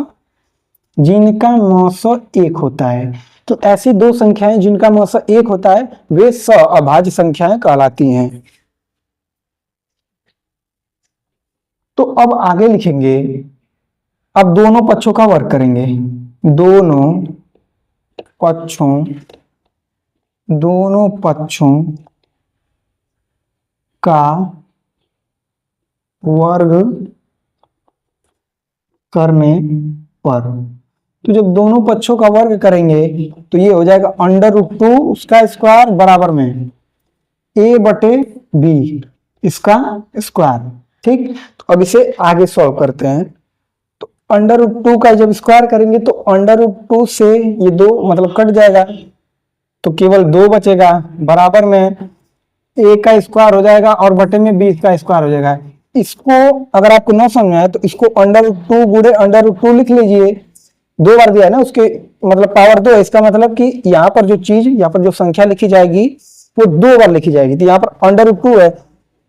1 होता है। तो ऐसी 2 संख्याएं जिनका मौसा 1 होता है वे अभाज्य संख्याएं कहलाती हैं। तो अब आगे लिखेंगे, अब दोनों पक्षों का वर्ग करेंगे। दोनों पक्षों का वर्ग करने पर, तो जब दोनों पक्षों का वर्ग करेंगे तो ये हो जाएगा √2 उसका स्क्वायर बराबर में a/b इसका स्क्वायर। ठीक, तो अब इसे आगे सॉल्व करते हैं। तो √2 का जब स्क्वायर करेंगे तो √2 से ये 2 मतलब कट जाएगा, तो केवल 2 बचेगा, बराबर में a का स्क्वायर हो जाएगा और बटे में b का स्क्वायर हो जाएगा। इसको अगर आपको ना समझ आए तो इसको √2 गुणे √2 लिख लीजिए। 2 बार दिया है ना, उसके मतलब पावर 2 है। इसका मतलब कि यहाँ पर जो संख्या लिखी जाएगी वो 2 बार लिखी जाएगी। तो यहाँ पर √2 है,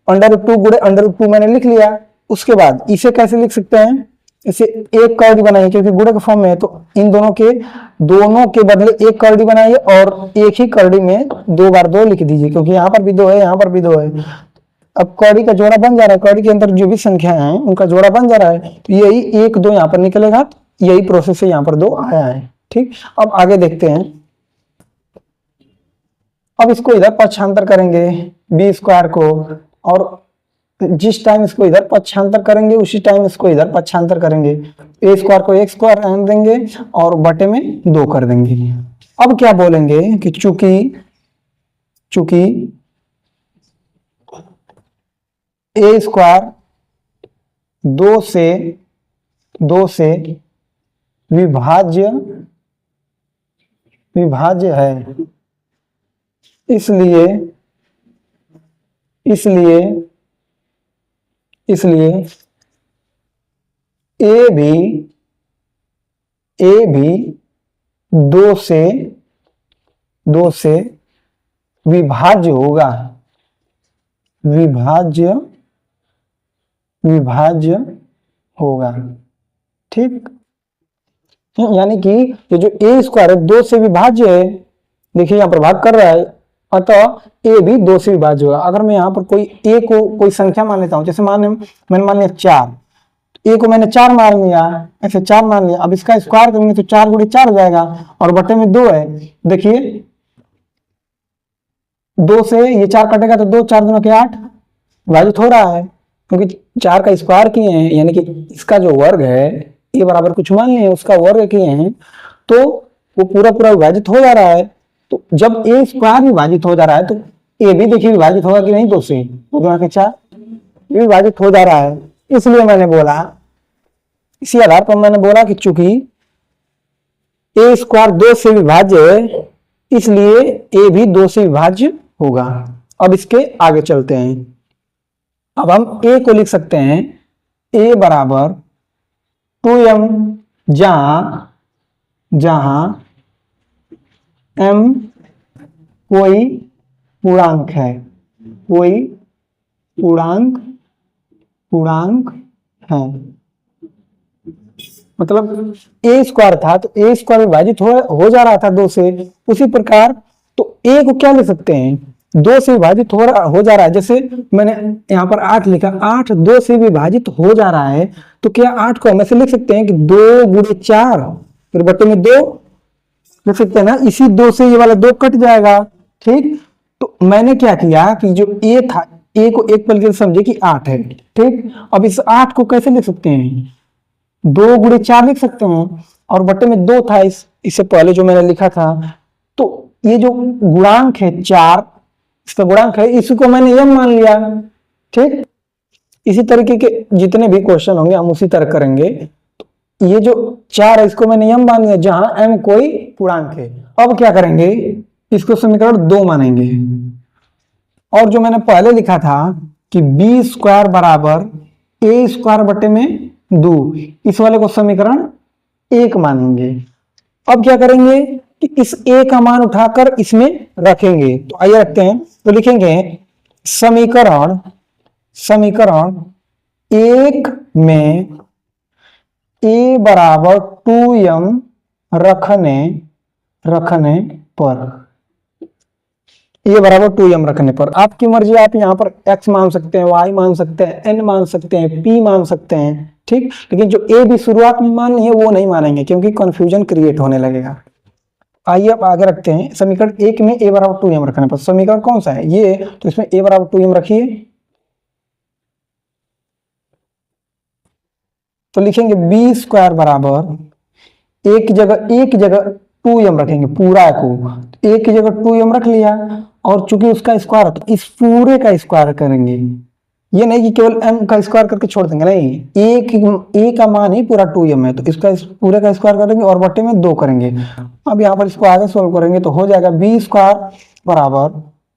√2 गुणे √2 मैंने लिख लिया। उसके बाद इसे कैसे लिख सकते हैं, इसे एक कौड़ी बनाइए क्योंकि गुणे के फॉर्म में है, तो इन दोनों के बदले एक कौड़ी बनाइए और एक ही कौड़ी में 2 बार 2 लिख दीजिए, क्योंकि यहाँ पर भी 2 है, यहाँ पर भी 2 है। अब कौड़ी का जोड़ा बन जा रहा है, कौड़ी के अंदर जो भी संख्या है उनका जोड़ा बन जा रहा है, तो यही 1 2 यहाँ पर निकलेगा, तो यही प्रोसेस से यहाँ पर 2 आया है। ठीक, अब आगे देखते हैं। अब इसको इधर पक्षांतर करेंगे b² को, और जिस टाइम इसको इधर पक्षांतर करेंगे उसी टाइम इसको इधर पक्षांतर करेंगे। a² को x² रहने देंगे और बटे में 2 कर देंगे। अब क्या बोलेंगे कि चूंकि a² 2 से विभाज्य है, इसलिए a भी 2 से विभाज्य होगा, विभाज्य होगा। ठीक, यानी कि ये जो a² है 2 से विभाज्य है, देखिए यहाँ पर भाग कर रहा है, अतः a भी 2 से विभाज्य होगा। अगर मैं यहाँ पर कोई a को कोई संख्या मान लेता हूँ, जैसे मैंने मान लिया 4, a को मैंने 4 मान लिया, ऐसे 4 मान लिया। अब इसका स्क्वायर करेंगे तो 4 गुणे 4 हो जाएगा और बटे में 2 है। देखिए 2 से ये 4 कटेगा तो 2 4 दूना के 8 विभाजित हो रहा है, क्योंकि 4 का स्क्वायर किए हैं, यानी कि इसका जो वर्ग है a बराबर कुछ मान लिए उसका वर्ग किए हैं, तो वो पूरा विभाजित हो जा रहा है। तो जब a² विभाजित हो जा रहा है तो a भी देखिए विभाजित होगा कि नहीं, 2 से 2 के 4 विभाजित हो जा रहा है। इसलिए मैंने बोला, इसी आधार पर मैंने बोला कि चूंकि a² 2 से विभाज्य है, इसलिए a भी 2 से विभाज्य होगा। अब इसके आगे चलते हैं। अब हम a को लिख सकते हैं a बराबर 2m, जहां m कोई पूर्णांक है, है। मतलब a² था तो a² विभाजित हो जा रहा था 2 से, उसी प्रकार तो a को क्या लिख सकते हैं, 2 से विभाजित हो जा रहा है। जैसे मैंने यहाँ पर 8 लिखा, 8 2 से विभाजित हो जा रहा है, तो क्या 8 को हम ऐसे लिख सकते हैं कि 2 गुणे 4 फिर बटे में 2 लिख सकते हैं ना। इसी 2 से ये वाला 2 कट जाएगा। ठीक, तो मैंने क्या किया कि जो a था, a को एक पल के समझे कि 8 है। ठीक, अब इस 8 को कैसे लिख सकते हैं, 2 गुणे 4 लिख सकते हैं और बटे में 2 था इससे पहले जो मैंने लिखा था। तो ये जो गुणांक है 4, इसका गुणांक है, इसको मैंने m मान लिया। ठीक, इसी तरीके के जितने भी क्वेश्चन होंगे हम उसी तरह करेंगे। तो ये जो 4 है इसको मैंने m मान लिया, जहां m कोई पूर्णांक है। अब क्या करेंगे, इसको समीकरण 2 मानेंगे, और जो मैंने पहले लिखा था कि b² बराबर a² बटे में 2, इस वाले को समीकरण 1 मानेंगे। अब क्या करेंगे कि इस a का मान उठाकर इसमें रखेंगे। तो आइए रखते हैं, तो लिखेंगे समीकरण 1 में a बराबर 2m रखने पर, a बराबर 2m रखने पर आपकी मर्जी, आप यहाँ पर x मान सकते हैं, y मान सकते हैं, n मान सकते हैं, p मान सकते हैं। ठीक, लेकिन जो a भी शुरुआत में मान है वो नहीं मानेंगे, क्योंकि कंफ्यूजन क्रिएट होने लगेगा। आइए अब आगे रखते हैं समीकरण 1 में a बराबर 2m रखने पर। समीकरण कौन सा है ये, तो इसमें a बराबर 2m रखिए, तो लिखेंगे b² बराबर एक जगह 2m रखेंगे, पूरा को एक की जगह 2m रख लिया, और चूंकि उसका स्क्वायर है तो इस पूरे का स्क्वायर करेंगे। ये नहीं कि केवल m का स्क्वायर करके छोड़ देंगे, नहीं, a का मान ही पूरा 2m है, तो इसका पूरे का स्क्वायर करेंगे और बटे में 2 करेंगे। अब यहाँ पर इसको आगे सोल्व करेंगे तो हो जाएगा b² बराबर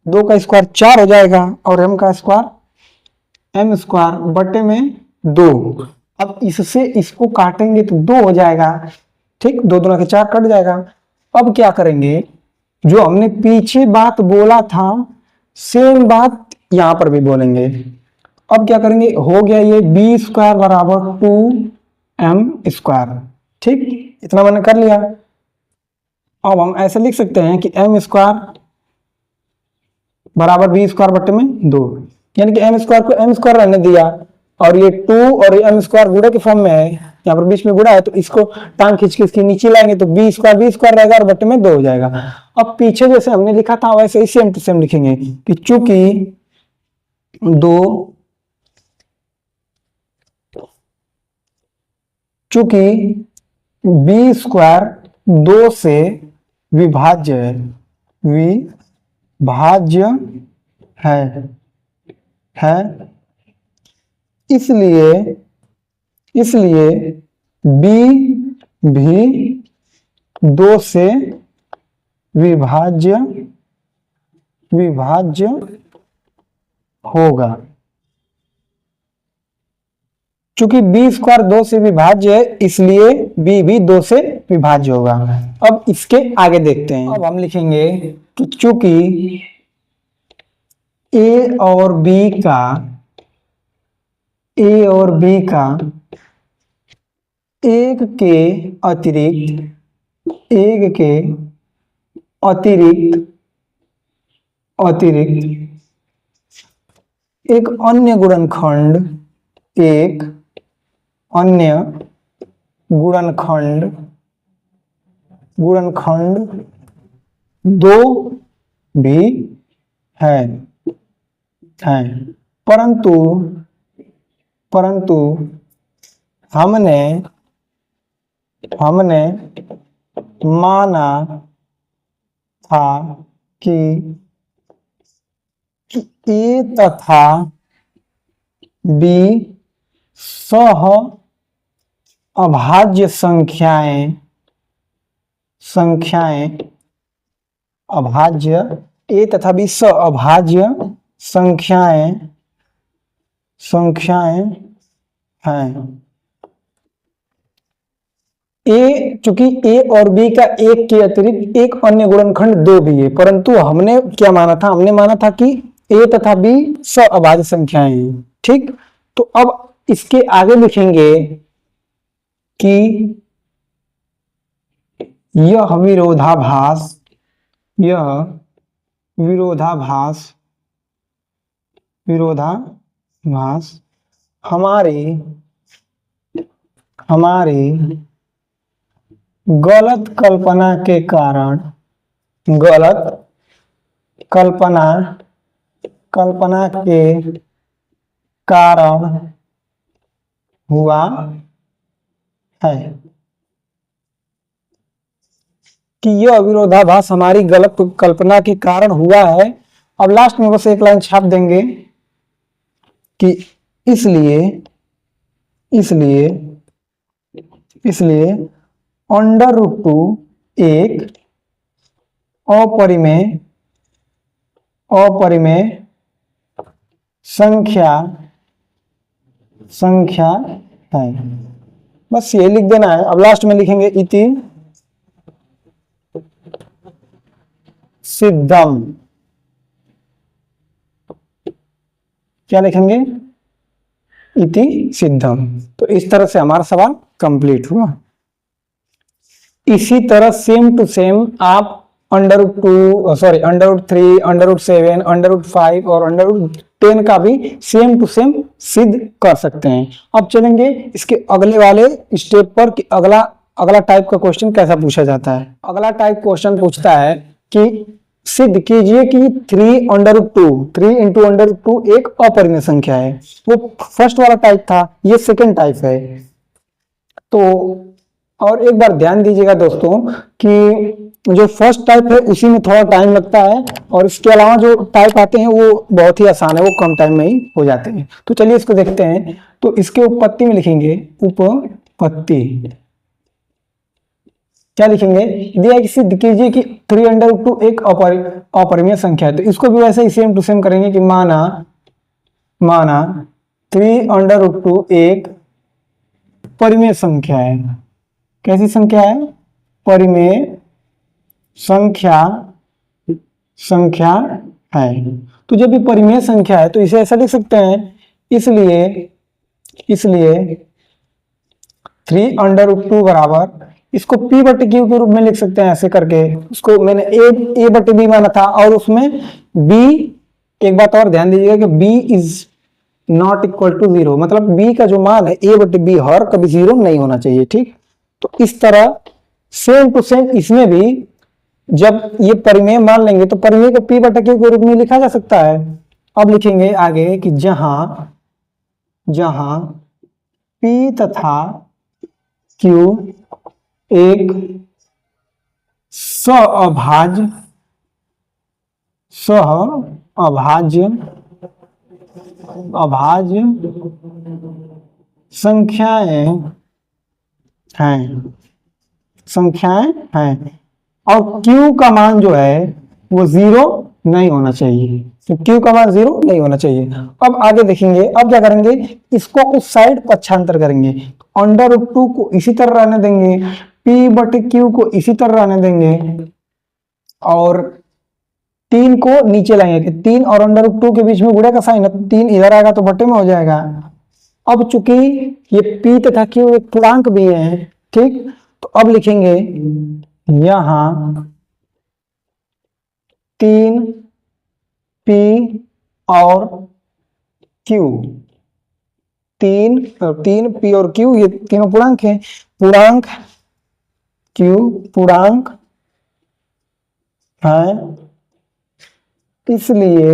2 का स्क्वायर 4 हो जाएगा, और m का स्क्वायर m² बटे में 2। अब इससे इसको काटेंगे तो 2 हो जाएगा। ठीक, 2 दूना के 4 कट जाएगा। अब क्या करेंगे, जो हमने पीछे बात बोला था सेम बात यहां पर भी बोलेंगे। अब क्या करेंगे, हो गया ये बी स्क्वायर बराबर 2m²। ठीक, इतना मैंने कर लिया। अब हम ऐसे लिख सकते हैं कि m स्क्वायर बराबर बी स्क्वायर बटे में 2, यानी कि एम स्क्वायर को एम स्क्वायर रहने दिया और ये 2 और ये एम स्क्वायर गुणा के फॉर्म में है, यहाँ पर बीच में गुणा है तो इसको टांग खींच के इसके नीचे लाएंगे तो बी स्क्वायर रहेगा और बटे में 2 हो जाएगा। अब पीछे जैसे हमने लिखा था वैसे ही सेम टू सेम लिखेंगे कि चूंकि बी स्क्वायर 2 से विभाज्य है इसलिए बी भी 2 से विभाज्य होगा। चूंकि बी स्क्वायर 2 से विभाज्य है इसलिए बी भी 2 से विभाज्य होगा। अब इसके आगे देखते हैं। अब हम लिखेंगे कि चूंकि ए और बी का एक के अतिरिक्त एक अन्य गुणनखंड 2 भी है, परंतु हमने माना था कि ए तथा बी सह अभाज्य संख्याएं ए तथा बी सह अभाज्य संख्याएं हैं। चूंकि ए और बी का एक के अतिरिक्त एक अन्य गुणनखंड 2 भी है, परंतु हमने क्या माना था, हमने माना था कि ए तथा बी सअभाज्य संख्याएं हैं। ठीक, तो अब इसके आगे लिखेंगे कि यह विरोधाभास हमारी गलत कल्पना के कारण हुआ है, कि यह विरोधाभास हमारी गलत कल्पना के कारण हुआ है। अब लास्ट में बस एक लाइन छाप देंगे कि इसलिए √2 एक अपरिमेय संख्या है। बस ये लिख देना है। अब लास्ट में लिखेंगे इति सिद्धम। क्या लिखेंगे, इति सिद्धम। तो इस तरह से हमारा सवाल कंप्लीट हुआ। इसी तरह सेम टू सेम आप √2 सॉरी √3 √7 √5 और √10 का भी सेम टू सेम सिद्ध कर सकते हैं। अब चलेंगे इसके अगले वाले स्टेप पर कि अगला टाइप का क्वेश्चन कैसा पूछा जाता है। अगला टाइप क्वेश्चन पूछता है कि सिद्ध कीजिए कि 3 × √2 एक अपरिमेय संख्या है। वो फर्स्ट वाला टाइप था, ये सेकेंड टाइप है। तो और एक बार ध्यान दीजिएगा दोस्तों कि जो फर्स्ट टाइप है उसी में थोड़ा टाइम लगता है और इसके अलावा जो टाइप आते हैं वो बहुत ही आसान है, वो कम टाइम में ही हो जाते हैं। तो चलिए इसको देखते हैं। तो इसके उपपत्ति में लिखेंगे उपपत्ति। क्या लिखेंगे, दिया है कि सिद्ध कीजिए कि 3 √2 एक अपरिमेय संख्या है। तो इसको भी वैसे ही सेम टू सेम करेंगे कि माना 3 √2 एक परिमेय संख्या है। कैसी संख्या है, परिमेय संख्या है। तो जब ये परिमेय संख्या है तो इसे ऐसा लिख सकते हैं, इसलिए 3√2 बराबर, इसको p बटे क्यू के रूप में लिख सकते हैं ऐसे करके। उसको मैंने a बटे b माना था, और उसमें b, एक बात और ध्यान दीजिएगा कि b is not equal to 0, मतलब b का जो मान है a बटे b हर कभी 0 नहीं होना चाहिए, ठीक। तो इस तरह सेम टू सेम इसमें भी जब ये परिमेय मान लेंगे तो परिमेय को p बटे क्यू के रूप में लिखा जा सकता है। अब लिखेंगे आगे कि जहां p तथा q एक अभाज्य संख्याएं हैं और q का मान जो है वो 0 नहीं होना चाहिए, तो q का मान 0 नहीं होना चाहिए। अब आगे देखेंगे, अब क्या करेंगे, इसको उस साइड पक्षांतर करेंगे, √2 को इसी तरह रहने देंगे, p बटे q को इसी तरह रहने देंगे, और 3 को नीचे लाएंगे। 3 और √2 के बीच में गुणा का साइन है, 3 इधर आएगा तो बटे में हो जाएगा। अब चूंकि ये p तथा q एक पूर्णांक भी है, ठीक, तो अब लिखेंगे यहां 3p और q, 3p और q ये तीनों पूर्णांक हैं, पूर्णांक q पूर्णांक है, इसलिए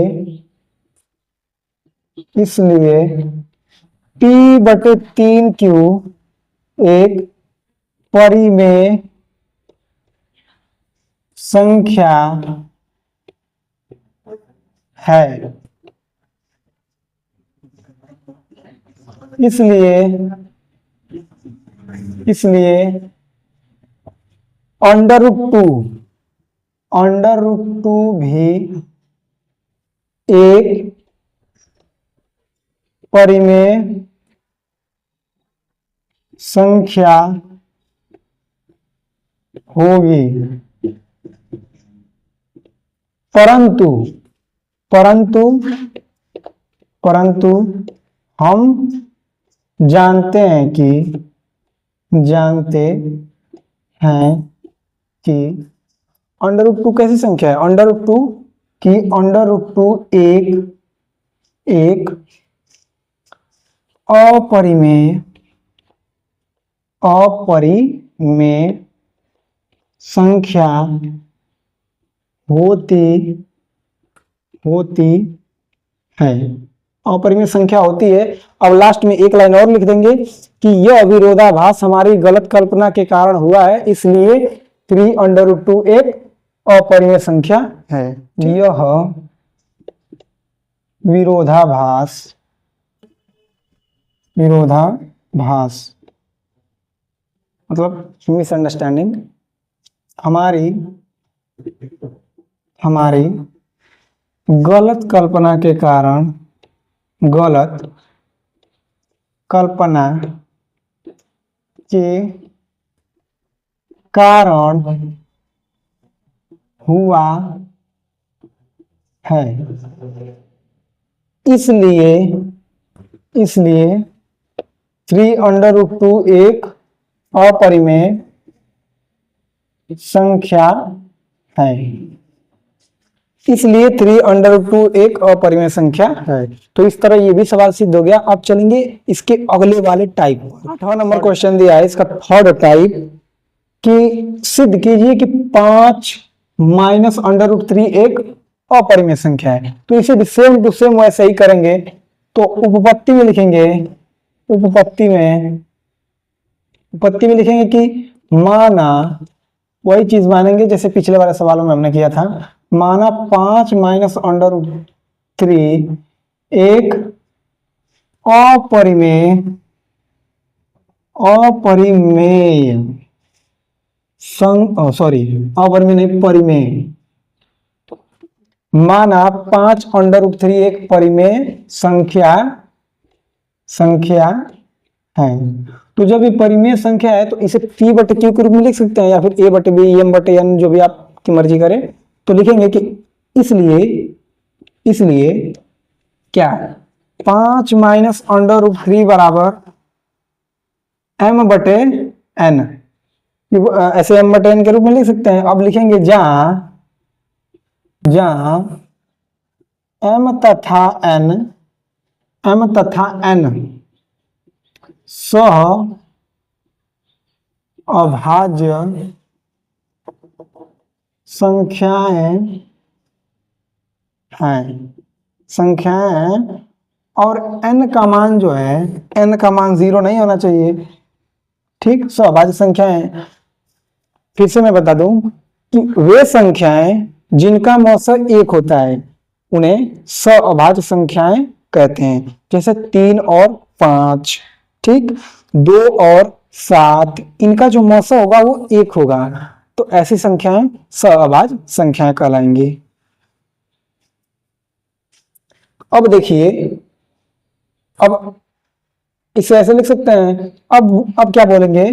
p बटे 3q एक परिमेय संख्या है, इसलिए √2 भी एक परिमेय संख्या होगी, परंतु हम जानते हैं कि √2 कैसी संख्या है, √2 की √2 एक अपरिमेय संख्या होती है, अपरिमेय संख्या होती है। अब लास्ट में एक लाइन और लिख देंगे कि यह विरोधाभास हमारी गलत कल्पना के कारण हुआ है, इसलिए 3√2 एक अपरिमेय संख्या है। यह विरोधाभास मतलब मिसअंडरस्टैंडिंग हमारी गलत कल्पना के कारण हुआ है, इसलिए 3√2 एक अपरिमेय संख्या है, इसलिए 3√2 एक अपरिमेय संख्या है। तो इस तरह ये भी सवाल सिद्ध हो गया। अब चलेंगे इसके अगले वाले टाइप पर। 8वां नंबर क्वेश्चन दिया है, इसका थर्ड टाइप कि सिद्ध कीजिए कि 5 माइनस √3 एक अपरिमेय संख्या है। तो इसे भी सेम टू सेम वैसे ही करेंगे। तो उपपत्ति में लिखेंगे, उपपत्ति में लिखेंगे कि माना, वही चीज मानेंगे जैसे पिछले वाले सवालों में हमने किया था, माना 5 माइनस √3 एक अपरिमेय परिमेय, माना 5 √3 एक परिमेय संख्या है। तो जब ये परिमेय संख्या है तो इसे p बटे q के रूप में लिख सकते हैं, या फिर a बटे b, m बटे n, जो भी आपकी मर्जी करें। तो लिखेंगे कि इसलिए क्या 5 माइनस अंडर रूट 3 बराबर m बटे n। ऐसे m बटे n के रूप में लिख सकते हैं। अब लिखेंगे जहां m तथा n सह अभाज्य संख्याएं हैं और n का मान जो है, n का मान 0 नहीं होना चाहिए। ठीक, सहअभाज्य संख्याएं। फिर से मैं बता दूं कि वे संख्याएं जिनका मौसम 1 होता है उन्हें सहअभाज्य संख्याएं कहते हैं। जैसे 3 और 5, ठीक, 2 और 7, इनका जो मौसम होगा वो 1 होगा, तो ऐसी संख्याएं सहअभाज्य संख्याएं कहलाएंगी। अब देखिए, अब इसे ऐसे लिख सकते हैं। अब क्या बोलेंगे,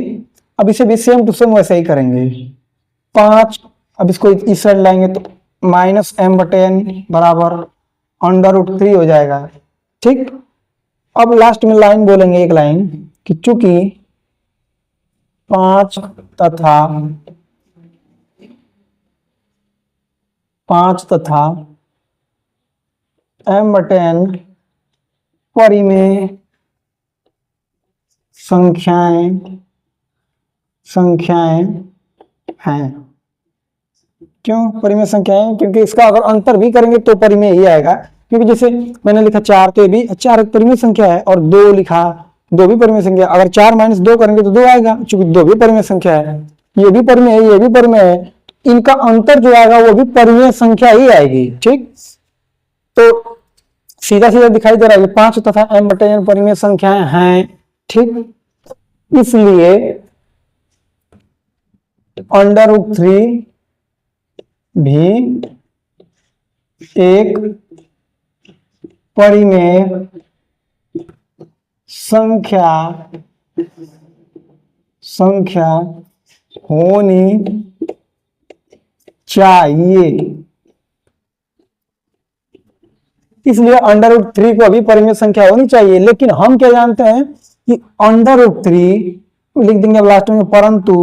अब इसे भी सेम टू सेम वैसे ही करेंगे। 5, अब इसको इस साइड लाएंगे तो माइनस m बटे n बराबर अंडर रूट 3 हो जाएगा। ठीक, अब लास्ट में लाइन बोलेंगे, एक लाइन कि चूंकि 5 तथा m बटे n परिमेय संख्याएं हैं। क्यों परिमेय संख्याएं? क्योंकि इसका अगर अंतर भी करेंगे तो परिमेय ही आएगा। क्योंकि जैसे मैंने लिखा 4, तो ये भी 4 एक परिमेय संख्या है, और 2 लिखा, 2 भी परिमेय संख्या। अगर 4 माइनस 2 करेंगे तो 2 आएगा, क्योंकि 2 भी परिमेय संख्या है। ये भी परिमेय है, ये भी परिमेय है, इनका अंतर जो आएगा वो भी परिमेय संख्या ही आएगी। ठीक, तो सीधा सीधा दिखाई दे रहा है 5 तथा m बटे n परिमेय संख्याएं हैं। ठीक, इसलिए अंडर रूट 3 भी एक परिमेय संख्या होनी चाहिए। इसलिए अंडर रूट 3 को अभी परिमेय संख्या होनी चाहिए। लेकिन हम क्या जानते हैं कि अंडर रूट 3 लिख देंगे अब लास्ट में, परंतु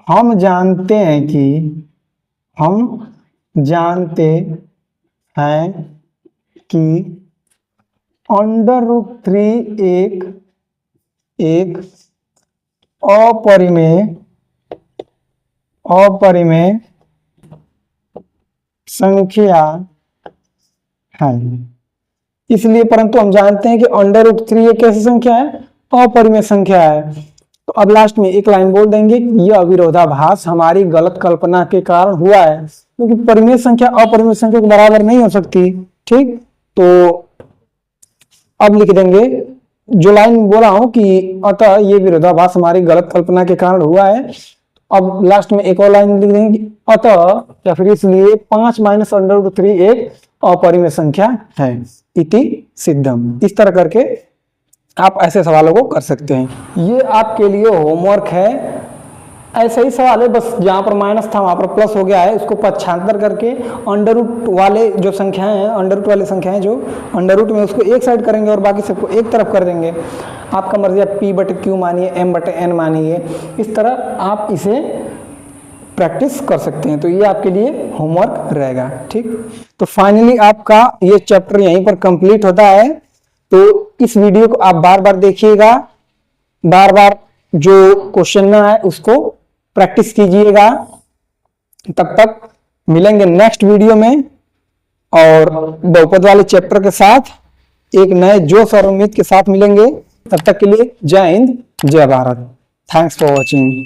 हम जानते हैं कि अंडर रूट 3 एक अपरिमेय संख्या है। इसलिए परंतु हम जानते हैं कि अंडर रूट 3 एक कैसी संख्या है? अपरिमेय संख्या है। तो अब लास्ट में एक लाइन बोल देंगे, यह विरोधाभास हमारी गलत कल्पना के कारण हुआ है, क्योंकि परिमेय संख्या अपरिमेय संख्या के बराबर नहीं हो सकती। ठीक, तो अब लिख देंगे जो लाइन बोला हूं कि अतः ये विरोधाभास हमारी गलत कल्पना के कारण हुआ है। अब लास्ट में एक और लाइन लिख देंगे, अतः या फिर इसलिए 5 माइनस अंडर रूट 3 एक अपरिमेय संख्या है, इति सिद्धम। इस तरह करके आप ऐसे सवालों को कर सकते हैं। ये आपके लिए होमवर्क है। ऐसे ही सवाल है, बस जहां पर माइनस था वहां पर प्लस हो गया है, उसको पक्षांतर करके अंडर रूट वाले जो संख्याएं हैं, अंडर रूट वाली संख्याएं जो अंडर रूट में, उसको एक साइड करेंगे और बाकी सबको एक तरफ कर देंगे। आपका मर्जी, आप p बटे q मानिए, m बटे n मानिए, इस तरह आप इसे प्रैक्टिस कर सकते हैं। तो ये आपके लिए होमवर्क रहेगा। ठीक, तो फाइनली आपका ये चैप्टर यहीं पर कंप्लीट होता है। तो इस वीडियो को आप बार बार देखिएगा, बार बार जो क्वेश्चन ना है उसको प्रैक्टिस कीजिएगा। तब तक मिलेंगे नेक्स्ट वीडियो में और बहुपद वाले चैप्टर के साथ एक नए जोश और उम्मीद के साथ मिलेंगे। तब तक के लिए जय हिंद, जय भारत। Thanks for watching.